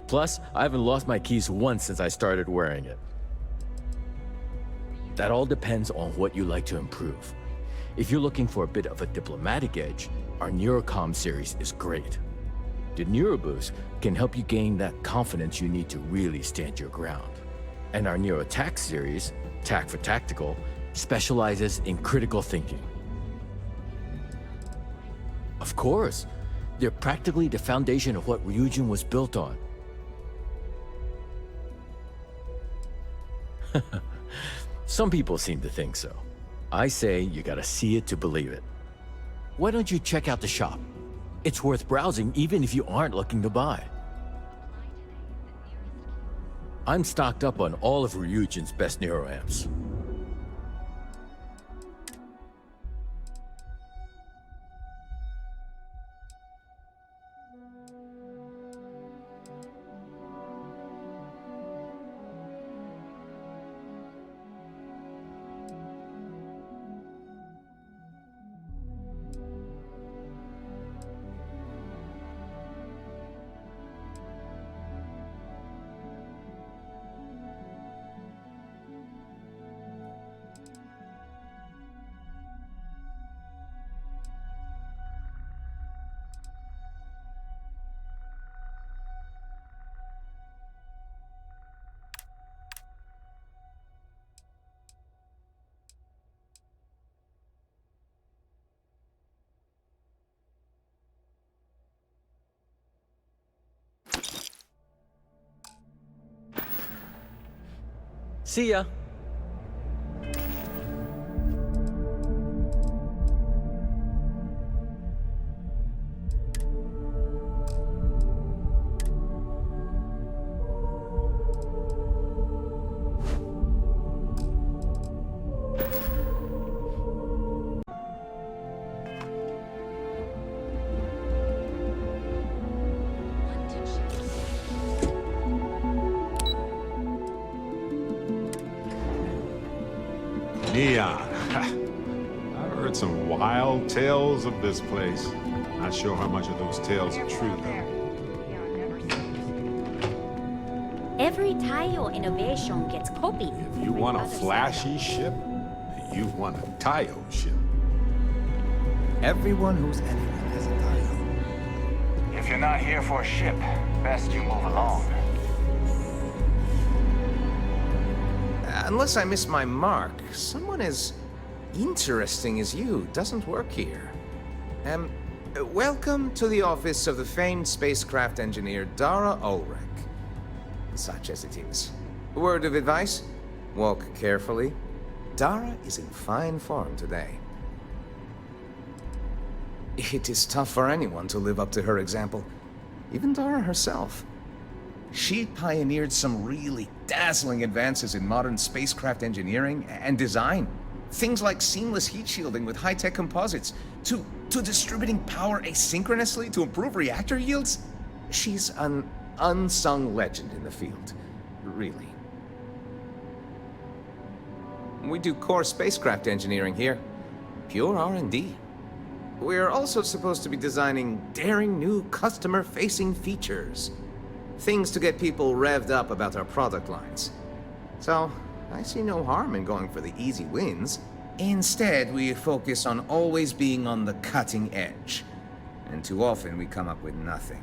Plus, I haven't lost my keys once since I started wearing it. That all depends on what you like to improve. If you're looking for a bit of a diplomatic edge, our Neurocom series is great. The Neuroboost can help you gain that confidence you need to really stand your ground. And our Neurotac series, Tac for Tactical, specializes in critical thinking. Of course, they're practically the foundation of what Ryujin was built on. Some people seem to think so. I say you gotta see it to believe it. Why don't you check out the shop? It's worth browsing even if you aren't looking to buy. I'm stocked up on all of Ryujin's best neuroamps. See ya. Neon. I've heard some wild tales of this place. Not sure how much of those tales are true, though. Every Tayo innovation gets copied. If you want a flashy ship, you want a Tayo ship. Everyone who's anyone has a Tayo. If you're not here for a ship, best you move along. Unless I miss my mark, someone as interesting as you doesn't work here. Welcome to the office of the famed spacecraft engineer Dara Ulrich. Such as it is. Word of advice? Walk carefully. Dara is in fine form today. It is tough for anyone to live up to her example. Even Dara herself. She pioneered some really dazzling advances in modern spacecraft engineering and design. Things like seamless heat shielding with high-tech composites, to distributing power asynchronously to improve reactor yields. She's an unsung legend in the field, really. We do core spacecraft engineering here. Pure R&D. We're also supposed to be designing daring new customer-facing features. Things to get people revved up about our product lines. So, I see no harm in going for the easy wins. Instead, we focus on always being on the cutting edge. And too often, we come up with nothing.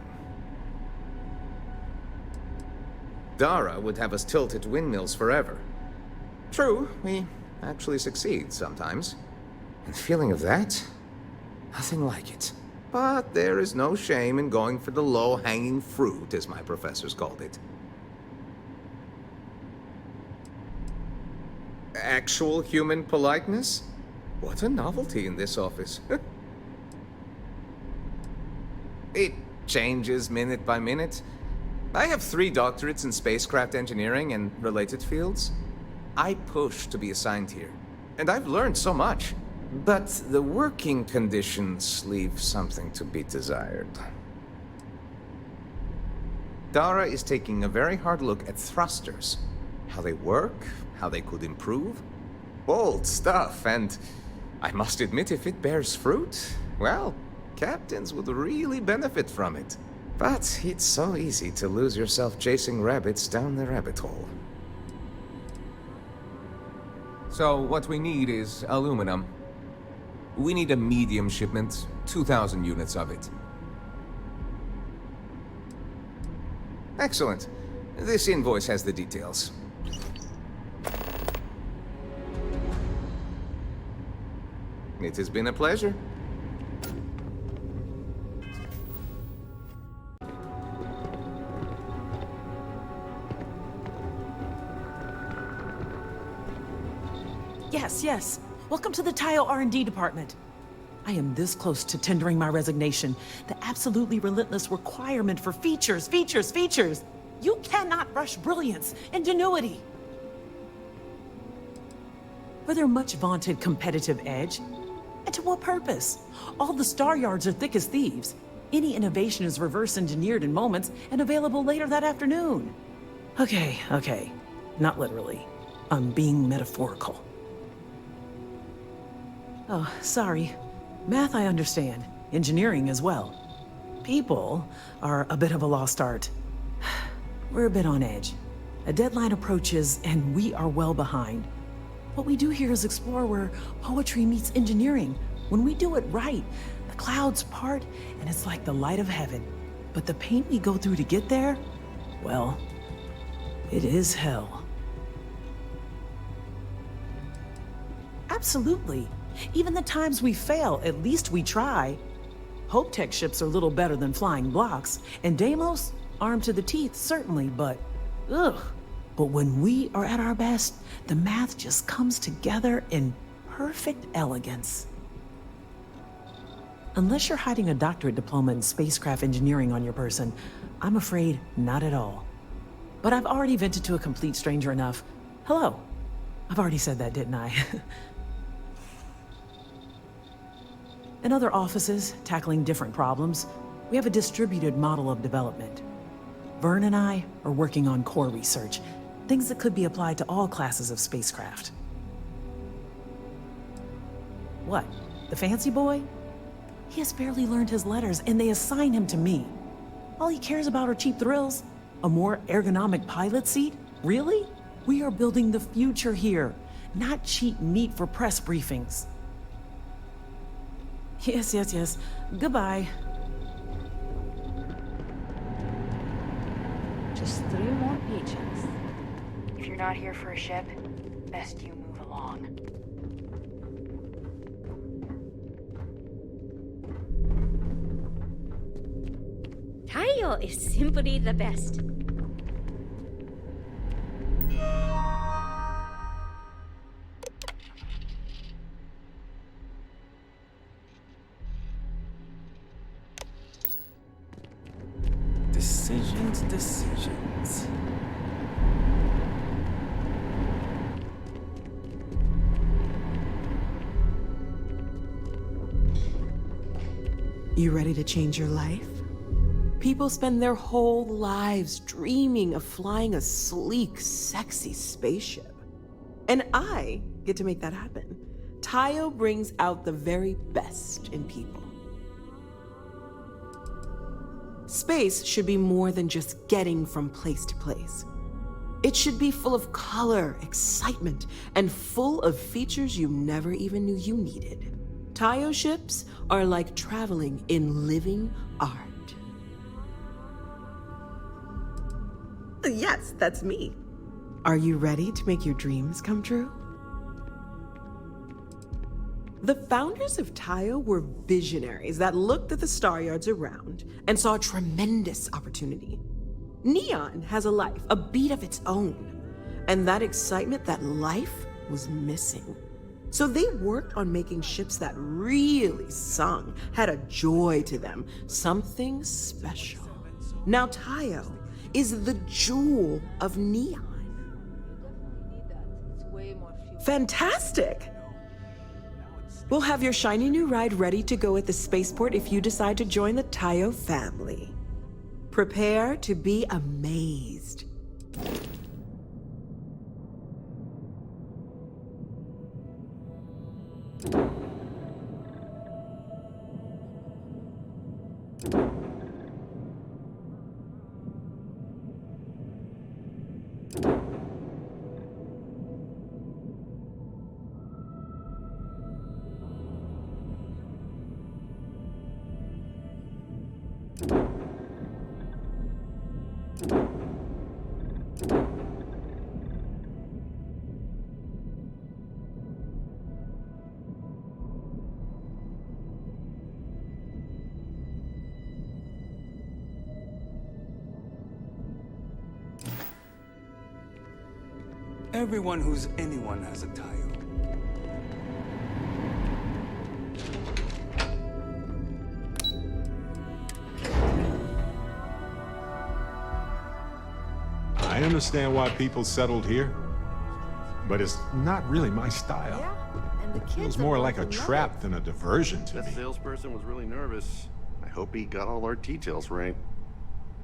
Dara would have us tilt at windmills forever. True, we actually succeed sometimes. And the feeling of that? Nothing like it. But there is no shame in going for the low-hanging fruit, as my professors called it. Actual human politeness? What a novelty in this office. It changes minute by minute. I have 3 doctorates in spacecraft engineering and related fields. I push to be assigned here, and I've learned so much. But the working conditions leave something to be desired. Dara is taking a very hard look at thrusters. How they work, how they could improve. Bold stuff, and I must admit, if it bears fruit, well, captains would really benefit from it. But it's so easy to lose yourself chasing rabbits down the rabbit hole. So what we need is aluminum. We need a medium shipment, 2,000 units of it. Excellent. This invoice has the details. It has been a pleasure. Yes. Welcome to the Tile R&D department. I am this close to tendering my resignation. The absolutely relentless requirement for features. You cannot rush brilliance, ingenuity. For their much vaunted competitive edge, and to what purpose? All the star yards are thick as thieves. Any innovation is reverse engineered in moments and available later that afternoon. Okay. Not literally. I'm being metaphorical. Oh, sorry. Math I understand. Engineering as well. People are a bit of a lost art. We're a bit on edge. A deadline approaches and we are well behind. What we do here is explore where poetry meets engineering. When we do it right, the clouds part and it's like the light of heaven. But the pain we go through to get there, well, it is hell. Absolutely. Even the times we fail, at least we try. Hope Tech ships are little better than flying blocks, and Deimos, armed to the teeth, certainly, but ugh. But when we are at our best, the math just comes together in perfect elegance. Unless you're hiding a doctorate diploma in spacecraft engineering on your person, I'm afraid not at all. But I've already vented to a complete stranger enough. Hello. I've already said that, didn't I? In other offices, tackling different problems, we have a distributed model of development. Vern and I are working on core research, things that could be applied to all classes of spacecraft. What? The fancy boy? He has barely learned his letters, and they assign him to me. All he cares about are cheap thrills. A more ergonomic pilot seat? Really? We are building the future here, not cheap meat for press briefings. Yes. Goodbye. Just 3 more paychecks. If you're not here for a ship, best you move along. Tayo is simply the best. Decisions. You ready to change your life? People spend their whole lives dreaming of flying a sleek, sexy spaceship. And I get to make that happen. Tayo brings out the very best in people. Space should be more than just getting from place to place. It should be full of color, excitement, and full of features you never even knew you needed. Tayo ships are like traveling in living art. Yes, that's me. Are you ready to make your dreams come true? The founders of Tayo were visionaries that looked at the star yards around and saw a tremendous opportunity. Neon has a life, a beat of its own, and that excitement that life was missing. So they worked on making ships that really sung, had a joy to them, something special. Now Tayo is the jewel of Neon. Fantastic! We'll have your shiny new ride ready to go at the spaceport if you decide to join the Tayo family. Prepare to be amazed. Everyone who's anyone has a Tayo. I understand why people settled here, but it's not really my style. It feels more like a trap than a diversion to That me. salesperson was really nervous. I hope he got all our details right.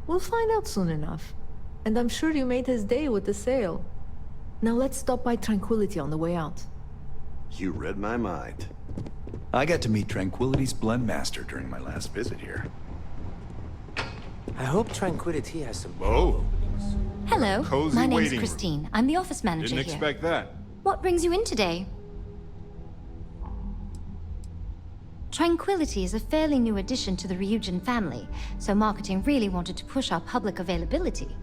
We'll find out soon enough. And I'm sure you made his day with the sale. Now let's stop by Tranquility on the way out. You read my mind. I got to meet Tranquility's blend master during my last visit here. I hope Tranquility has some... Whoa. Hello, Cozy my name's waiting room. Christine. I'm the office manager Didn't here. expect that. What brings you in today? Tranquility is a fairly new addition to the Ryujin family, so marketing really wanted to push our public availability.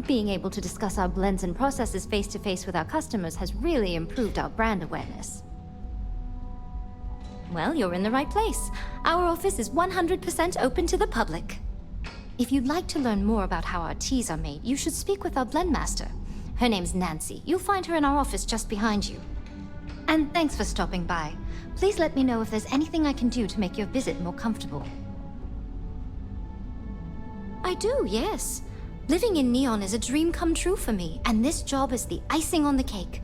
Being able to discuss our blends and processes face-to-face with our customers has really improved our brand awareness. Well, you're in the right place. Our office is 100% open to the public. If you'd like to learn more about how our teas are made, you should speak with our blend master. Her name's Nancy. You'll find her in our office just behind you. And thanks for stopping by. Please let me know if there's anything I can do to make your visit more comfortable. I do, yes. Living in Neon is a dream come true for me, and this job is the icing on the cake.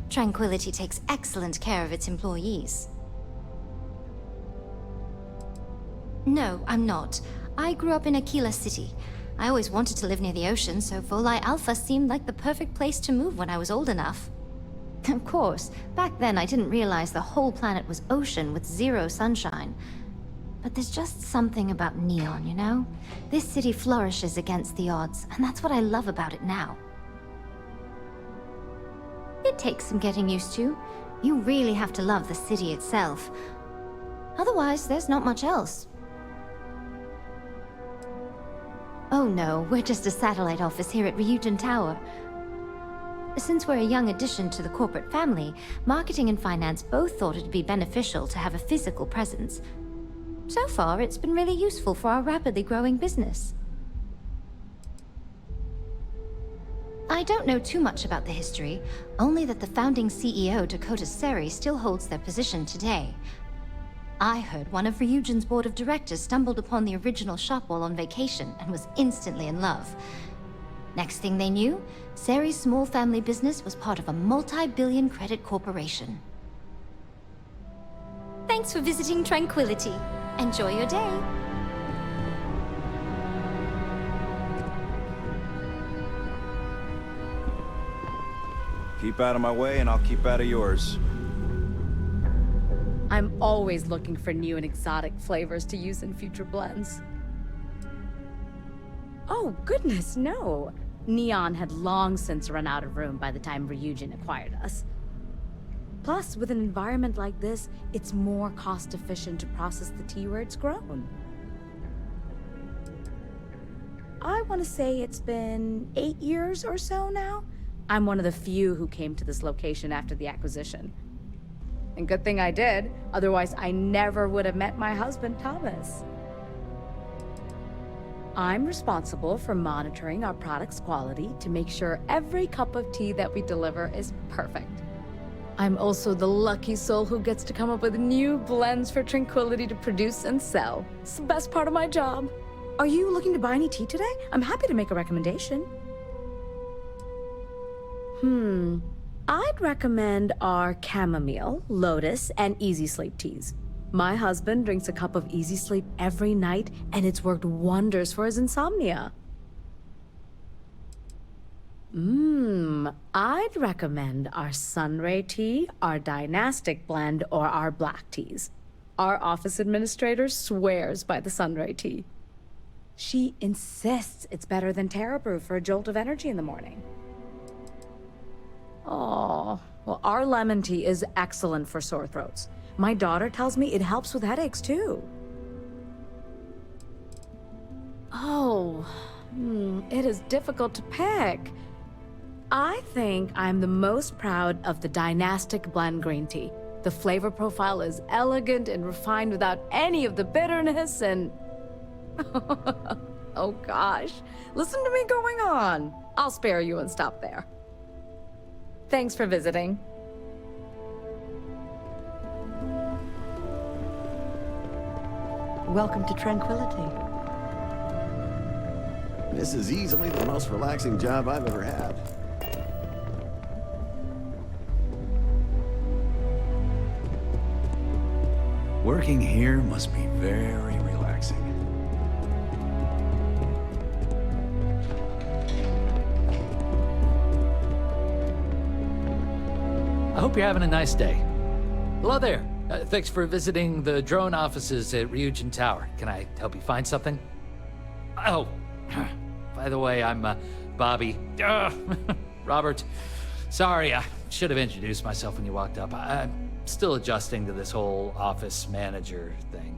Tranquility takes excellent care of its employees. No, I'm not. I grew up in Aquila City. I always wanted to live near the ocean, so Volai Alpha seemed like the perfect place to move when I was old enough. Of course, back then I didn't realize the whole planet was ocean with zero sunshine. But there's just something about Neon, you know? This city flourishes against the odds, and that's what I love about it now. It takes some getting used to. You really have to love the city itself. Otherwise, there's not much else. Oh no, we're just a satellite office here at Ryujin Tower. Since we're a young addition to the corporate family, marketing and finance both thought it'd be beneficial to have a physical presence. So far, it's been really useful for our rapidly growing business. I don't know too much about the history, only that the founding CEO, Dakota Seri, still holds their position today. I heard one of Ryujin's board of directors stumbled upon the original shop while on vacation and was instantly in love. Next thing they knew, Seri's small family business was part of a multi-billion credit corporation. Thanks for visiting Tranquility. Enjoy your day. Keep out of my way and I'll keep out of yours. I'm always looking for new and exotic flavors to use in future blends. Oh, goodness, no. Neon had long since run out of room by the time Ryujin acquired us. Plus, with an environment like this, it's more cost-efficient to process the tea where it's grown. I want to say it's been 8 years or so now. I'm one of the few who came to this location after the acquisition. And good thing I did, otherwise I never would have met my husband, Thomas. I'm responsible for monitoring our product's quality to make sure every cup of tea that we deliver is perfect. I'm also the lucky soul who gets to come up with new blends for Tranquility to produce and sell. It's the best part of my job. Are you looking to buy any tea today? I'm happy to make a recommendation. I'd recommend our chamomile, lotus, and easy sleep teas. My husband drinks a cup of easy sleep every night, and it's worked wonders for his insomnia. I'd recommend our Sunray tea, our dynastic blend, or our black teas. Our office administrator swears by the Sunray tea. She insists it's better than Terra Brew for a jolt of energy in the morning. Oh, well, our lemon tea is excellent for sore throats. My daughter tells me it helps with headaches, too. Oh, it is difficult to pick. I think I'm the most proud of the Dynastic Blend Green Tea. The flavor profile is elegant and refined without any of the bitterness and... Oh gosh, listen to me going on. I'll spare you and stop there. Thanks for visiting. Welcome to Tranquility. This is easily the most relaxing job I've ever had. Working here must be very relaxing. I hope you're having a nice day. Hello there. Thanks for visiting the drone offices at Ryujin Tower. Can I help you find something? Oh, by the way, I'm Bobby. Robert. Sorry, I should have introduced myself when you walked up. I'm still adjusting to this whole office manager thing.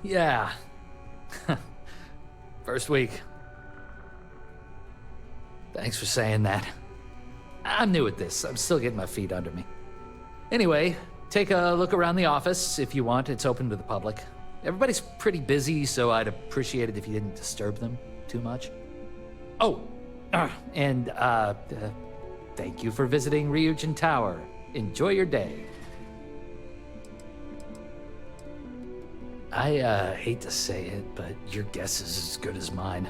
Yeah. First week. Thanks for saying that. I'm new at this. I'm still getting my feet under me. Anyway, take a look around the office if you want. It's open to the public. Everybody's pretty busy, so I'd appreciate it if you didn't disturb them too much. Oh, and thank you for visiting Ryujin Tower. Enjoy your day. I hate to say it, but your guess is as good as mine.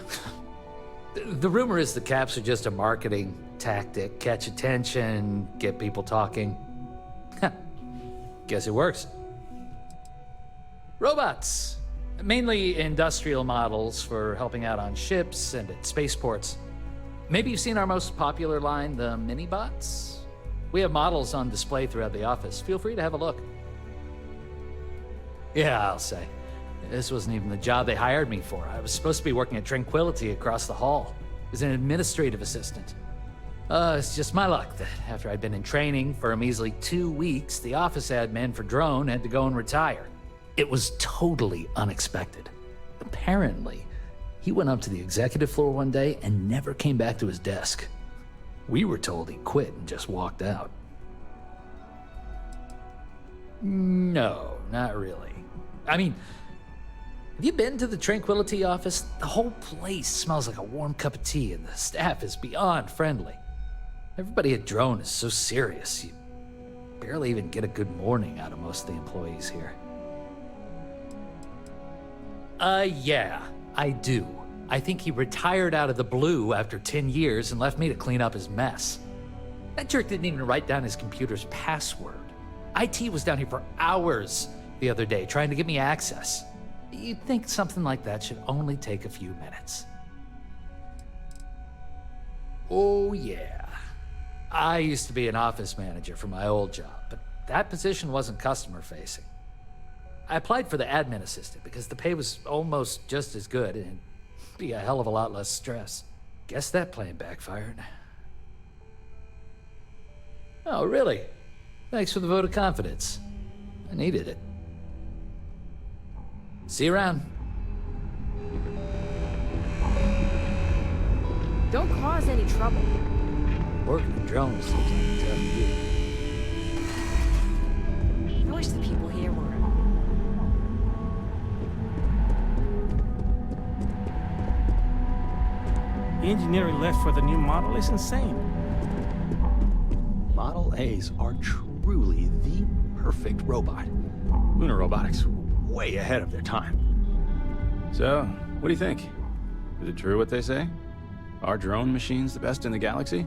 The rumor is the caps are just a marketing tactic. Catch attention, get people talking. Guess it works. Robots. Mainly industrial models for helping out on ships and at spaceports. Maybe you've seen our most popular line, the mini-bots? We have models on display throughout the office. Feel free to have a look. Yeah, I'll say. This wasn't even the job they hired me for. I was supposed to be working at Tranquility across the hall as an administrative assistant. It's just my luck that after I'd been in training for a measly 2 weeks, the office admin for Drone had to go and retire. It was totally unexpected. Apparently, he went up to the executive floor one day and never came back to his desk. We were told he quit and just walked out. No, not really. I mean, have you been to the Tranquility office? The whole place smells like a warm cup of tea and the staff is beyond friendly. Everybody at Drone is so serious, you barely even get a good morning out of most of the employees here. Yeah, I do. I think he retired out of the blue after 10 years and left me to clean up his mess. That jerk didn't even write down his computer's password. IT was down here for hours the other day trying to get me access. You'd think something like that should only take a few minutes. Oh yeah. I used to be an office manager for my old job, but that position wasn't customer facing. I applied for the admin assistant because the pay was almost just as good and it'd be a hell of a lot less stress. Guess that plan backfired. Oh, really? Thanks for the vote of confidence. I needed it. See you around. Don't cause any trouble. Working with drones seems like a tough gig. I wish the people here were. The engineering left for the new model is insane. Model A's are truly the perfect robot. Lunar robotics were way ahead of their time. So, what do you think? Is it true what they say? Are drone machines the best in the galaxy?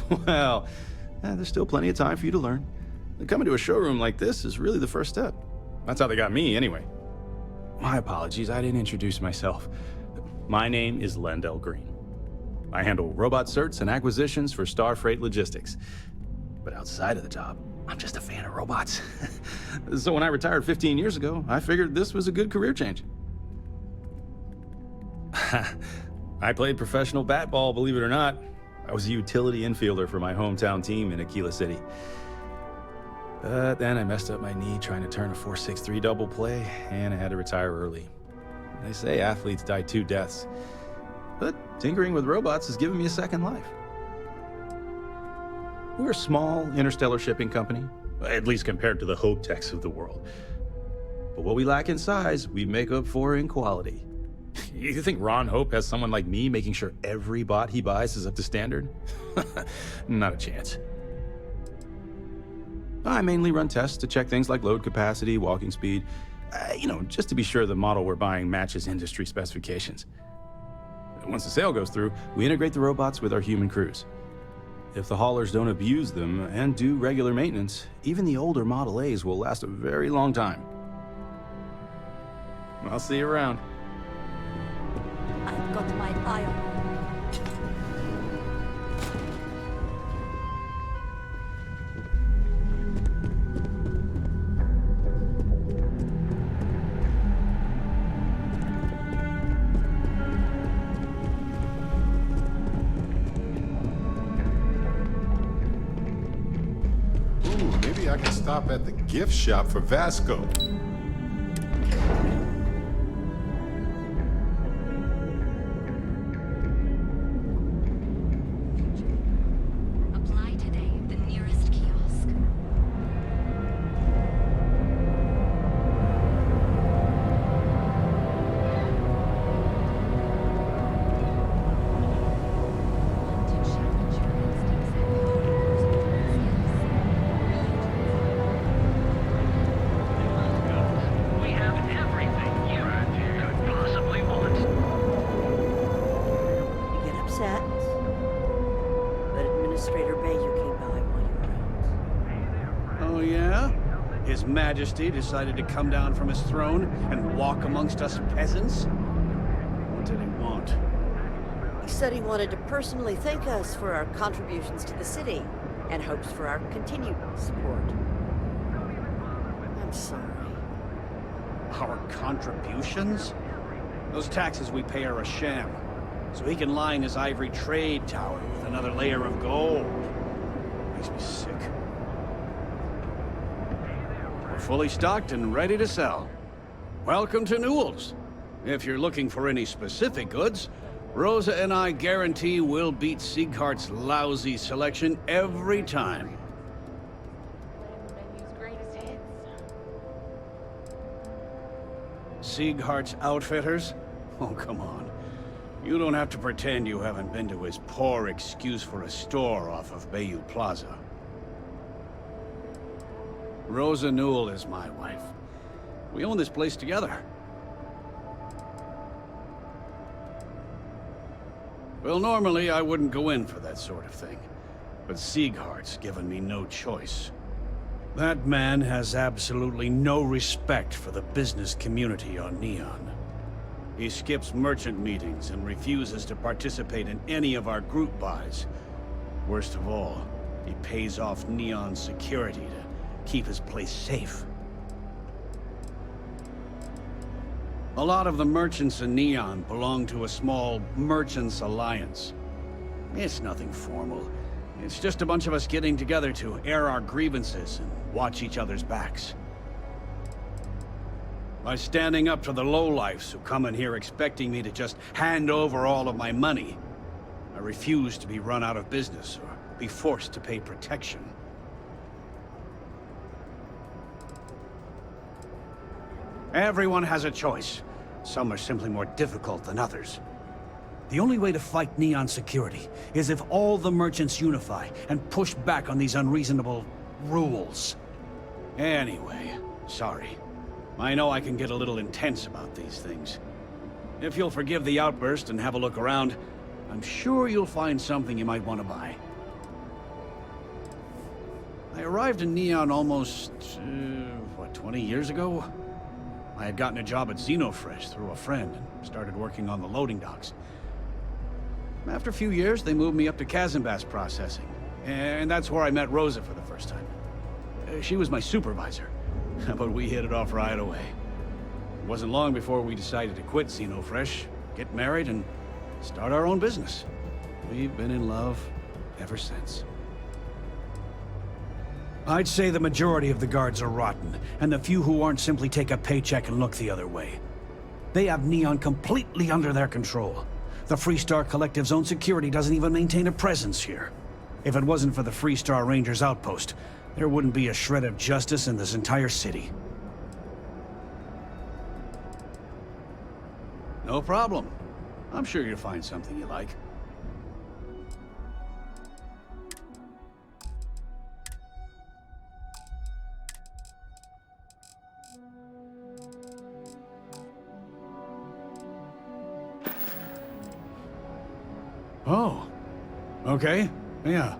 Well, there's still plenty of time for you to learn. Coming to a showroom like this is really the first step. That's how they got me, anyway. My apologies, I didn't introduce myself. My name is Lendell Green. I handle robot certs and acquisitions for Starfreight Logistics. But outside of the job, I'm just a fan of robots. So when I retired 15 years ago, I figured this was a good career change. I played professional bat-ball, believe it or not. I was a utility infielder for my hometown team in Aquila City. But then I messed up my knee trying to turn a 4.63 double play, and I had to retire early. They say athletes die 2 deaths. But tinkering with robots has given me a second life. We're a small interstellar shipping company, at least compared to the Hope Techs of the world. But what we lack in size, we make up for in quality. You think Ron Hope has someone like me making sure every bot he buys is up to standard? Not a chance. I mainly run tests to check things like load capacity, walking speed, just to be sure the model we're buying matches industry specifications. Once the sale goes through, we integrate the robots with our human crews. If the haulers don't abuse them and do regular maintenance, even the older Model A's will last a very long time. I'll see you around. I've got my eye on you. Maybe I can stop at the gift shop for Vasco. Apply today at the nearest kiosk. We have everything you could possibly want. You get upset, but Administrator Bayou came by while you were out. Oh, yeah? His Majesty decided to come down from his throne and walk amongst us peasants? What did he want? He said he wanted to personally thank us for our contributions to the city and hopes for our continued support. I'm sorry. Our contributions? Those taxes we pay are a sham, so he can line his ivory trade tower with another layer of gold. Makes me sick. We're fully stocked and ready to sell. Welcome to Newell's. If you're looking for any specific goods, Rosa and I guarantee we'll beat Sieghart's lousy selection every time. Sieghart's Outfitters? Oh, come on. You don't have to pretend you haven't been to his poor excuse for a store off of Bayou Plaza. Rosa Newell is my wife. We own this place together. Well, normally I wouldn't go in for that sort of thing, but Sieghart's given me no choice. That man has absolutely no respect for the business community on Neon. He skips merchant meetings and refuses to participate in any of our group buys. Worst of all, he pays off Neon's security to keep his place safe. A lot of the merchants in Neon belong to a small merchants alliance. It's nothing formal. It's just a bunch of us getting together to air our grievances and watch each other's backs. By standing up to the lowlifes who come in here expecting me to just hand over all of my money, I refuse to be run out of business or be forced to pay protection. Everyone has a choice. Some are simply more difficult than others. The only way to fight Neon security is if all the merchants unify and push back on these unreasonable rules. Anyway, sorry. I know I can get a little intense about these things. If you'll forgive the outburst and have a look around, I'm sure you'll find something you might want to buy. I arrived in Neon almost, 20 years ago? I had gotten a job at Xenofresh through a friend and started working on the loading docks. After a few years, they moved me up to Kazanbas processing, and that's where I met Rosa for the first time. She was my supervisor, but we hit it off right away. It wasn't long before we decided to quit Xenofresh, get married, and start our own business. We've been in love ever since. I'd say the majority of the guards are rotten, and the few who aren't simply take a paycheck and look the other way. They have Neon completely under their control. The Freestar Collective's own security doesn't even maintain a presence here. If it wasn't for the Freestar Rangers outpost, there wouldn't be a shred of justice in this entire city. No problem. I'm sure you'll find something you like. Oh. Okay. Yeah.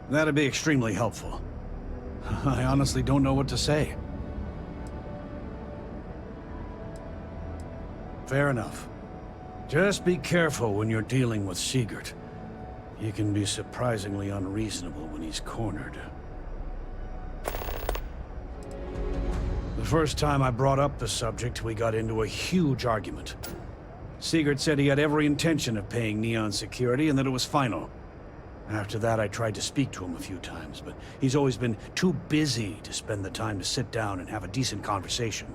That'd be extremely helpful. I honestly don't know what to say. Fair enough. Just be careful when you're dealing with Sigurd. He can be surprisingly unreasonable when he's cornered. The first time I brought up the subject, we got into a huge argument. Sigurd said he had every intention of paying Neon security and that it was final. After that, I tried to speak to him a few times, but he's always been too busy to spend the time to sit down and have a decent conversation.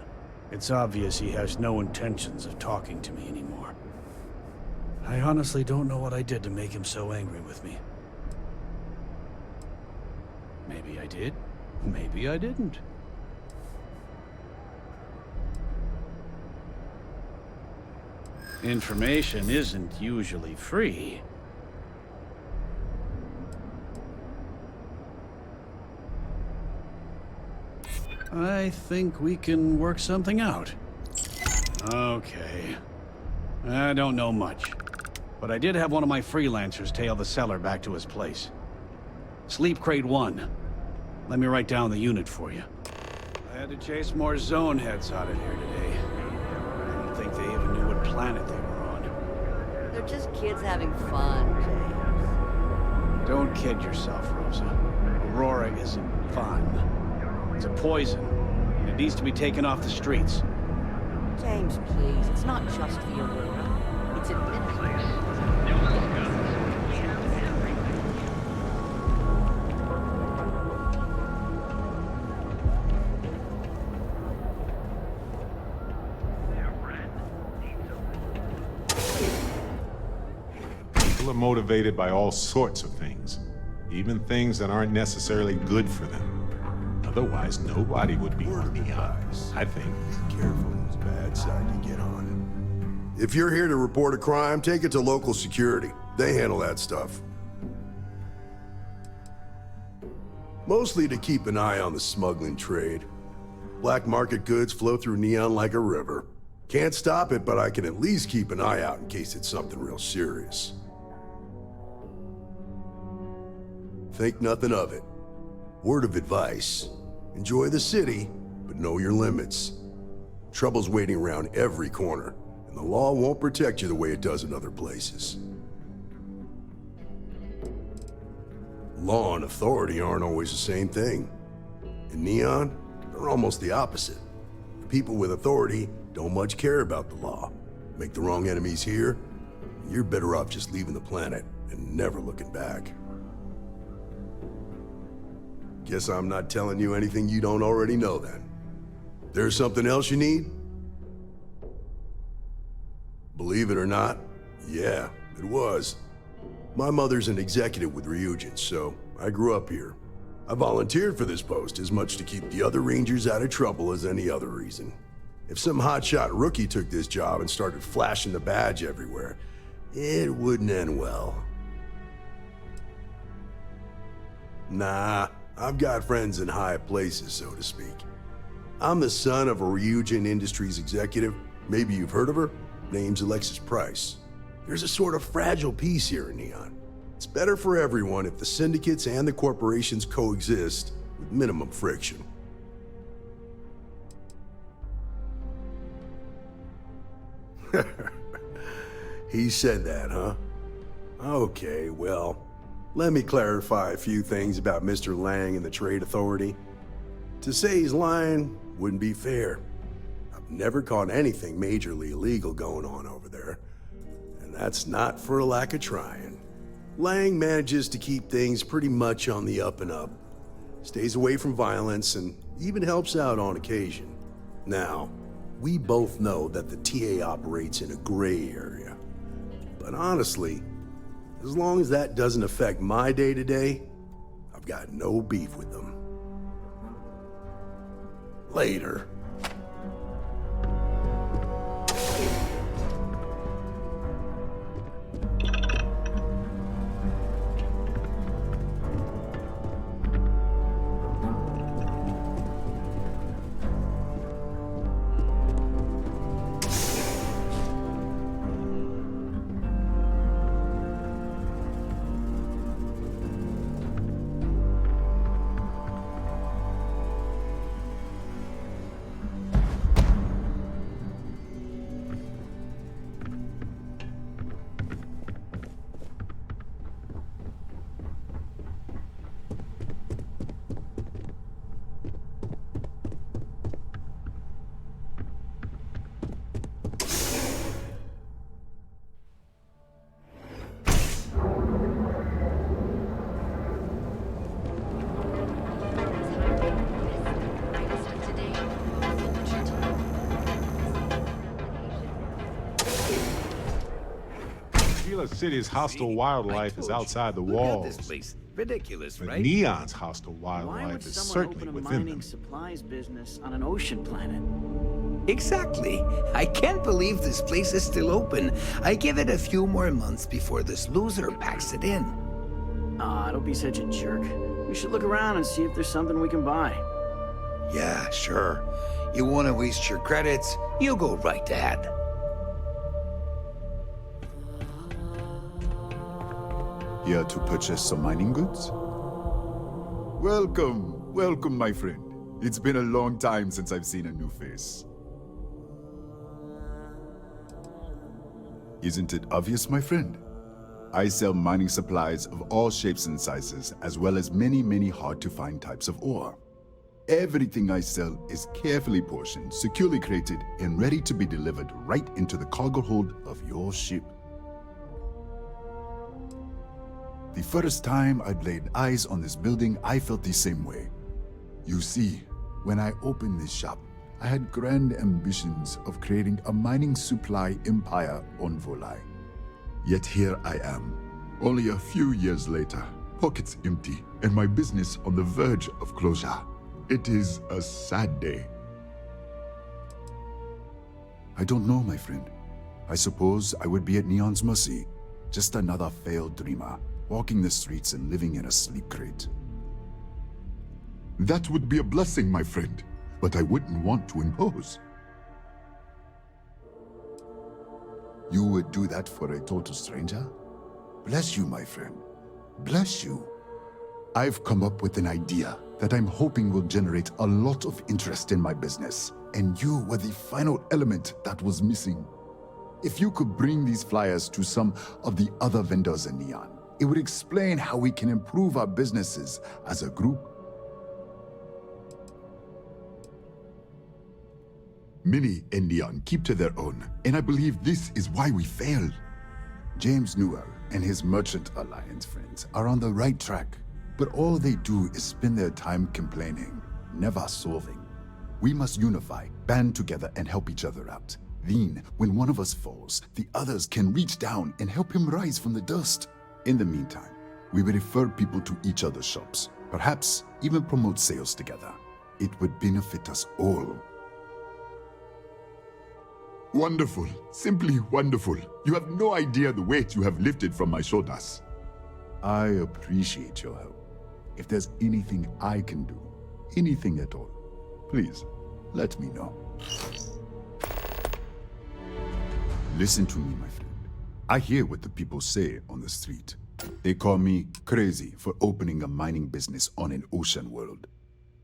It's obvious he has no intentions of talking to me anymore. I honestly don't know what I did to make him so angry with me. Maybe I did, maybe I didn't. Information isn't usually free. I think we can work something out. Okay. I don't know much, but I did have one of my freelancers tail the seller back to his place. Sleep Crate 1. Let me write down the unit for you. I had to chase more zone heads out of here today. I don't think they even knew what planet they were on. They're just kids having fun, James. Don't kid yourself, Rosa. Aurora isn't fun. It's a poison, and it needs to be taken off the streets. James, please. It's not just the Aurora. It's administrative. People are motivated by all sorts of things, even things that aren't necessarily good for them. Otherwise, nobody would be on Neon, I think. Careful whose bad side you get on. If you're here to report a crime, take it to local security. They handle that stuff. Mostly to keep an eye on the smuggling trade. Black market goods flow through Neon like a river. Can't stop it, but I can at least keep an eye out in case it's something real serious. Think nothing of it. Word of advice. Enjoy the city, but know your limits. Trouble's waiting around every corner, and the law won't protect you the way it does in other places. Law and authority aren't always the same thing. In Neon, they're almost the opposite. The people with authority don't much care about the law. Make the wrong enemies here, you're better off just leaving the planet and never looking back. Guess I'm not telling you anything you don't already know then. There's something else you need? Believe it or not, yeah, it was. My mother's an executive with Ryujin, so I grew up here. I volunteered for this post as much to keep the other Rangers out of trouble as any other reason. If some hotshot rookie took this job and started flashing the badge everywhere, it wouldn't end well. Nah, I've got friends in high places, so to speak. I'm the son of a Ryujin Industries executive. Maybe you've heard of her? Name's Alexis Price. There's a sort of fragile peace here in Neon. It's better for everyone if the syndicates and the corporations coexist with minimum friction. He said that, huh? Okay, well, let me clarify a few things about Mr. Lang and the Trade Authority. To say he's lying wouldn't be fair. I've never caught anything majorly illegal going on over there, and that's not for a lack of trying. Lang manages to keep things pretty much on the up and up, stays away from violence, and even helps out on occasion. Now, we both know that the TA operates in a gray area. But honestly, as long as that doesn't affect my day-to-day, I've got no beef with them. Later. City's hostile wildlife is outside the walls. This place. Ridiculous, But right? Neon's hostile Why would wildlife is someone certainly open a within mining them. supplies business on an ocean planet? Exactly. I can't believe this place is still open. I give it a few more months before this loser packs it in. Ah, don't be such a jerk. We should look around and see if there's something we can buy. Yeah, sure. You want to waste your credits? You go right ahead. Here to purchase some mining goods? Welcome, my friend. It's been a long time since I've seen a new face. Isn't it obvious, my friend? I sell mining supplies of all shapes and sizes, as well as many hard-to-find types of ore. Everything I sell is carefully portioned, securely crated, and ready to be delivered right into the cargo hold of your ship. The first time I'd laid eyes on this building, I felt the same way. You see, when I opened this shop, I had grand ambitions of creating a mining supply empire on Volai. Yet here I am, only a few years later, pockets empty, and my business on the verge of closure. It is a sad day. I don't know, my friend. I suppose I would be at Neon's mercy, just another failed dreamer, walking the streets and living in a sleep crate. That would be a blessing, my friend, but I wouldn't want to impose. You would do that for a total stranger? Bless you, my friend. Bless you. I've come up with an idea that I'm hoping will generate a lot of interest in my business, and you were the final element that was missing. If you could bring these flyers to some of the other vendors in Neon, it would explain how we can improve our businesses as a group. Many in Neon keep to their own, and I believe this is why we fail. James Newell and his Merchant Alliance friends are on the right track, but all they do is spend their time complaining, never solving. We must unify, band together, and help each other out. Then, when one of us falls, the others can reach down and help him rise from the dust. In the meantime, we will refer people to each other's shops, perhaps even promote sales together. It would benefit us all. Wonderful. Simply wonderful. You have no idea the weight you have lifted from my shoulders. I appreciate your help. If there's anything I can do, anything at all, please, let me know. Listen to me, my friend. I hear what the people say on the street. They call me crazy for opening a mining business on an ocean world.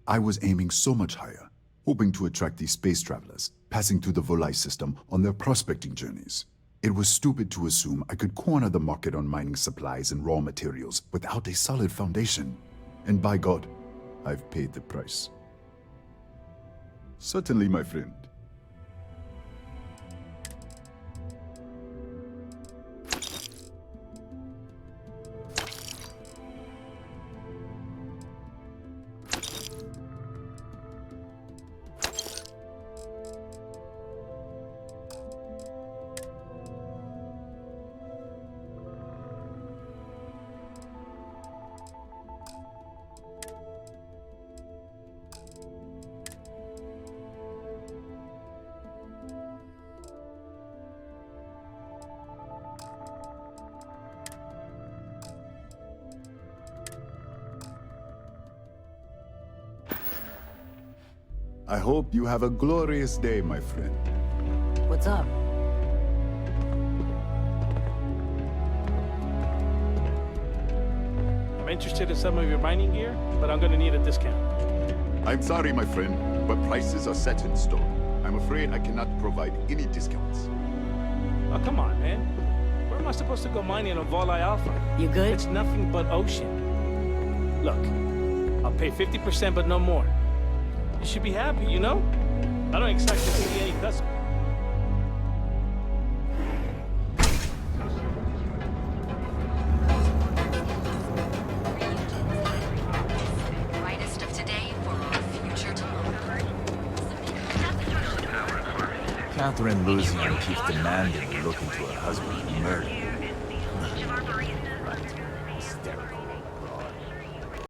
I was aiming so much higher, hoping to attract these space travelers, passing through the Volai system on their prospecting journeys. It was stupid to assume I could corner the market on mining supplies and raw materials without a solid foundation. And by God, I've paid the price. Certainly, my friend. I hope you have a glorious day, my friend. What's up? I'm interested in some of your mining gear, but I'm gonna need a discount. I'm sorry, my friend, but prices are set in stone. I'm afraid I cannot provide any discounts. Oh, come on, man. Where am I supposed to go mining on Volai Alpha? You good? It's nothing but ocean. Look, I'll pay 50%, but no more. You should be happy, you know? I don't expect to see any customer. Brightest of today for our future tomorrow. Catherine Lucian keeps demanding we look into her husband's murder. Hysterical.